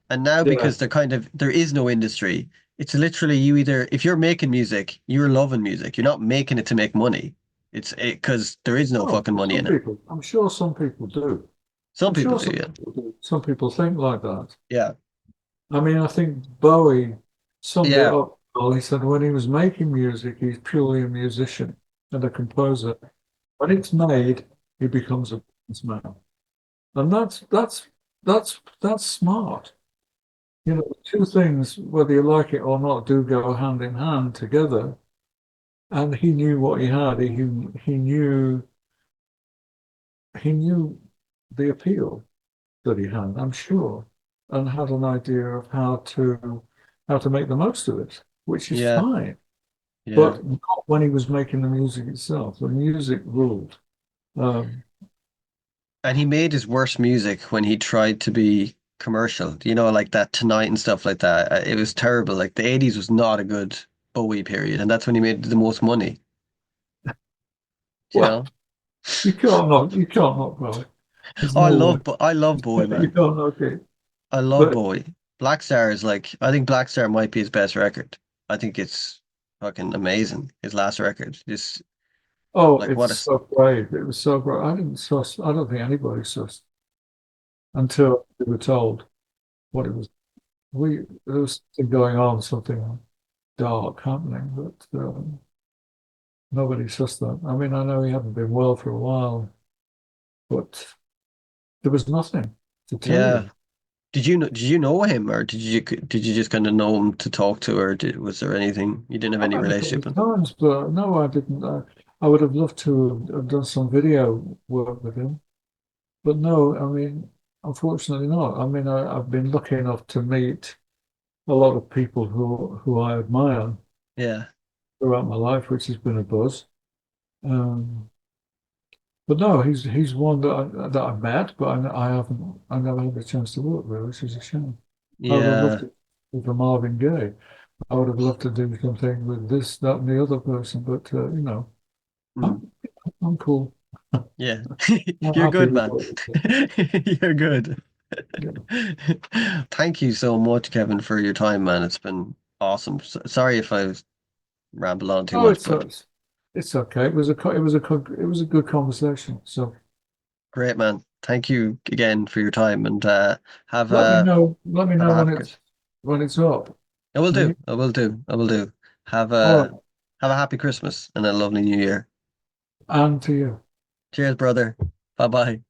S1: And now
S2: Yeah.
S1: because there is no industry, it's literally you either if you're making music, you're loving music. You're not making it to make money. It's because there is no
S2: Oh,
S1: fucking money
S2: some
S1: in it.
S2: people. I'm sure some people do.
S1: Some
S2: I'm
S1: people
S2: sure
S1: do,
S2: some
S1: yeah.
S2: people do. Some people think like that.
S1: Yeah.
S2: I mean, I think Bowie summed it
S1: Yeah.
S2: up Well, he said when he was making music, he's purely a musician and a composer. When it's made, he becomes a businessman. And that's smart. You know, two things, whether you like it or not, do go hand in hand together. And he knew what he had. He knew the appeal that he had, I'm sure, and had an idea of how to make the most of it, which is
S1: Yeah,
S2: fine.
S1: yeah.
S2: But not when he was making the music itself. The music ruled. Um,
S1: And he made his worst music when he tried to be commercial, like that Tonight and stuff like that. It was terrible. Like the 80s was not a good Bowie period, and that's when he made the most money, you
S2: well,
S1: know?
S2: you can't not Bowie. There's
S1: Oh,
S2: no way.
S1: I love Bowie,
S2: You
S1: man.
S2: can't knock it.
S1: I love
S2: But
S1: Bowie. Black Star is like, I think Black Star might be his best record. I think it's fucking amazing. His last record. Just
S2: oh,
S1: like
S2: it's
S1: what a,
S2: so great. It was so great. I didn't suss. I don't think anybody sussed until we were told what it was. There was something going on, something dark happening, but nobody sussed that. I mean, I know he hadn't been well for a while, but there was nothing to tell
S1: yeah.
S2: you.
S1: Did you know him, or did you just kind of know him to talk to, or was there anything you didn't have
S2: I
S1: any
S2: met him a couple
S1: relationship
S2: of
S1: with?
S2: times, but no, I didn't. I would have loved to have done some video work with him, but no, I mean, unfortunately not. I mean, I've been lucky enough to meet a lot of people who I admire
S1: Yeah.
S2: throughout my life, which has been a buzz. Um, but no, he's one that I met, but I never had the chance to work with, which is a shame. I would have loved
S1: Yeah.
S2: to with the Marvin Gaye. I would have loved to do something with this, that, and the other person, but
S1: Mm.
S2: I'm I'm cool.
S1: Yeah.
S2: I'm
S1: You're
S2: happy
S1: good,
S2: with
S1: man.
S2: what I did.
S1: You're good.
S2: Yeah.
S1: Thank you so much, Kevin, for your time, man. It's been awesome. Sorry if I rambled on too
S2: Oh,
S1: much,
S2: it's
S1: but
S2: it's okay. It was a good conversation. So
S1: great, man. Thank you again for your time, and have
S2: let me
S1: a
S2: know. Let me
S1: have
S2: know
S1: a happy Christmas.
S2: when it's up.
S1: I will
S2: Will
S1: do.
S2: you?
S1: I will do. I will do. Have
S2: All
S1: a
S2: right.
S1: have a happy Christmas and a lovely New Year.
S2: And to you.
S1: Cheers, brother. Bye bye.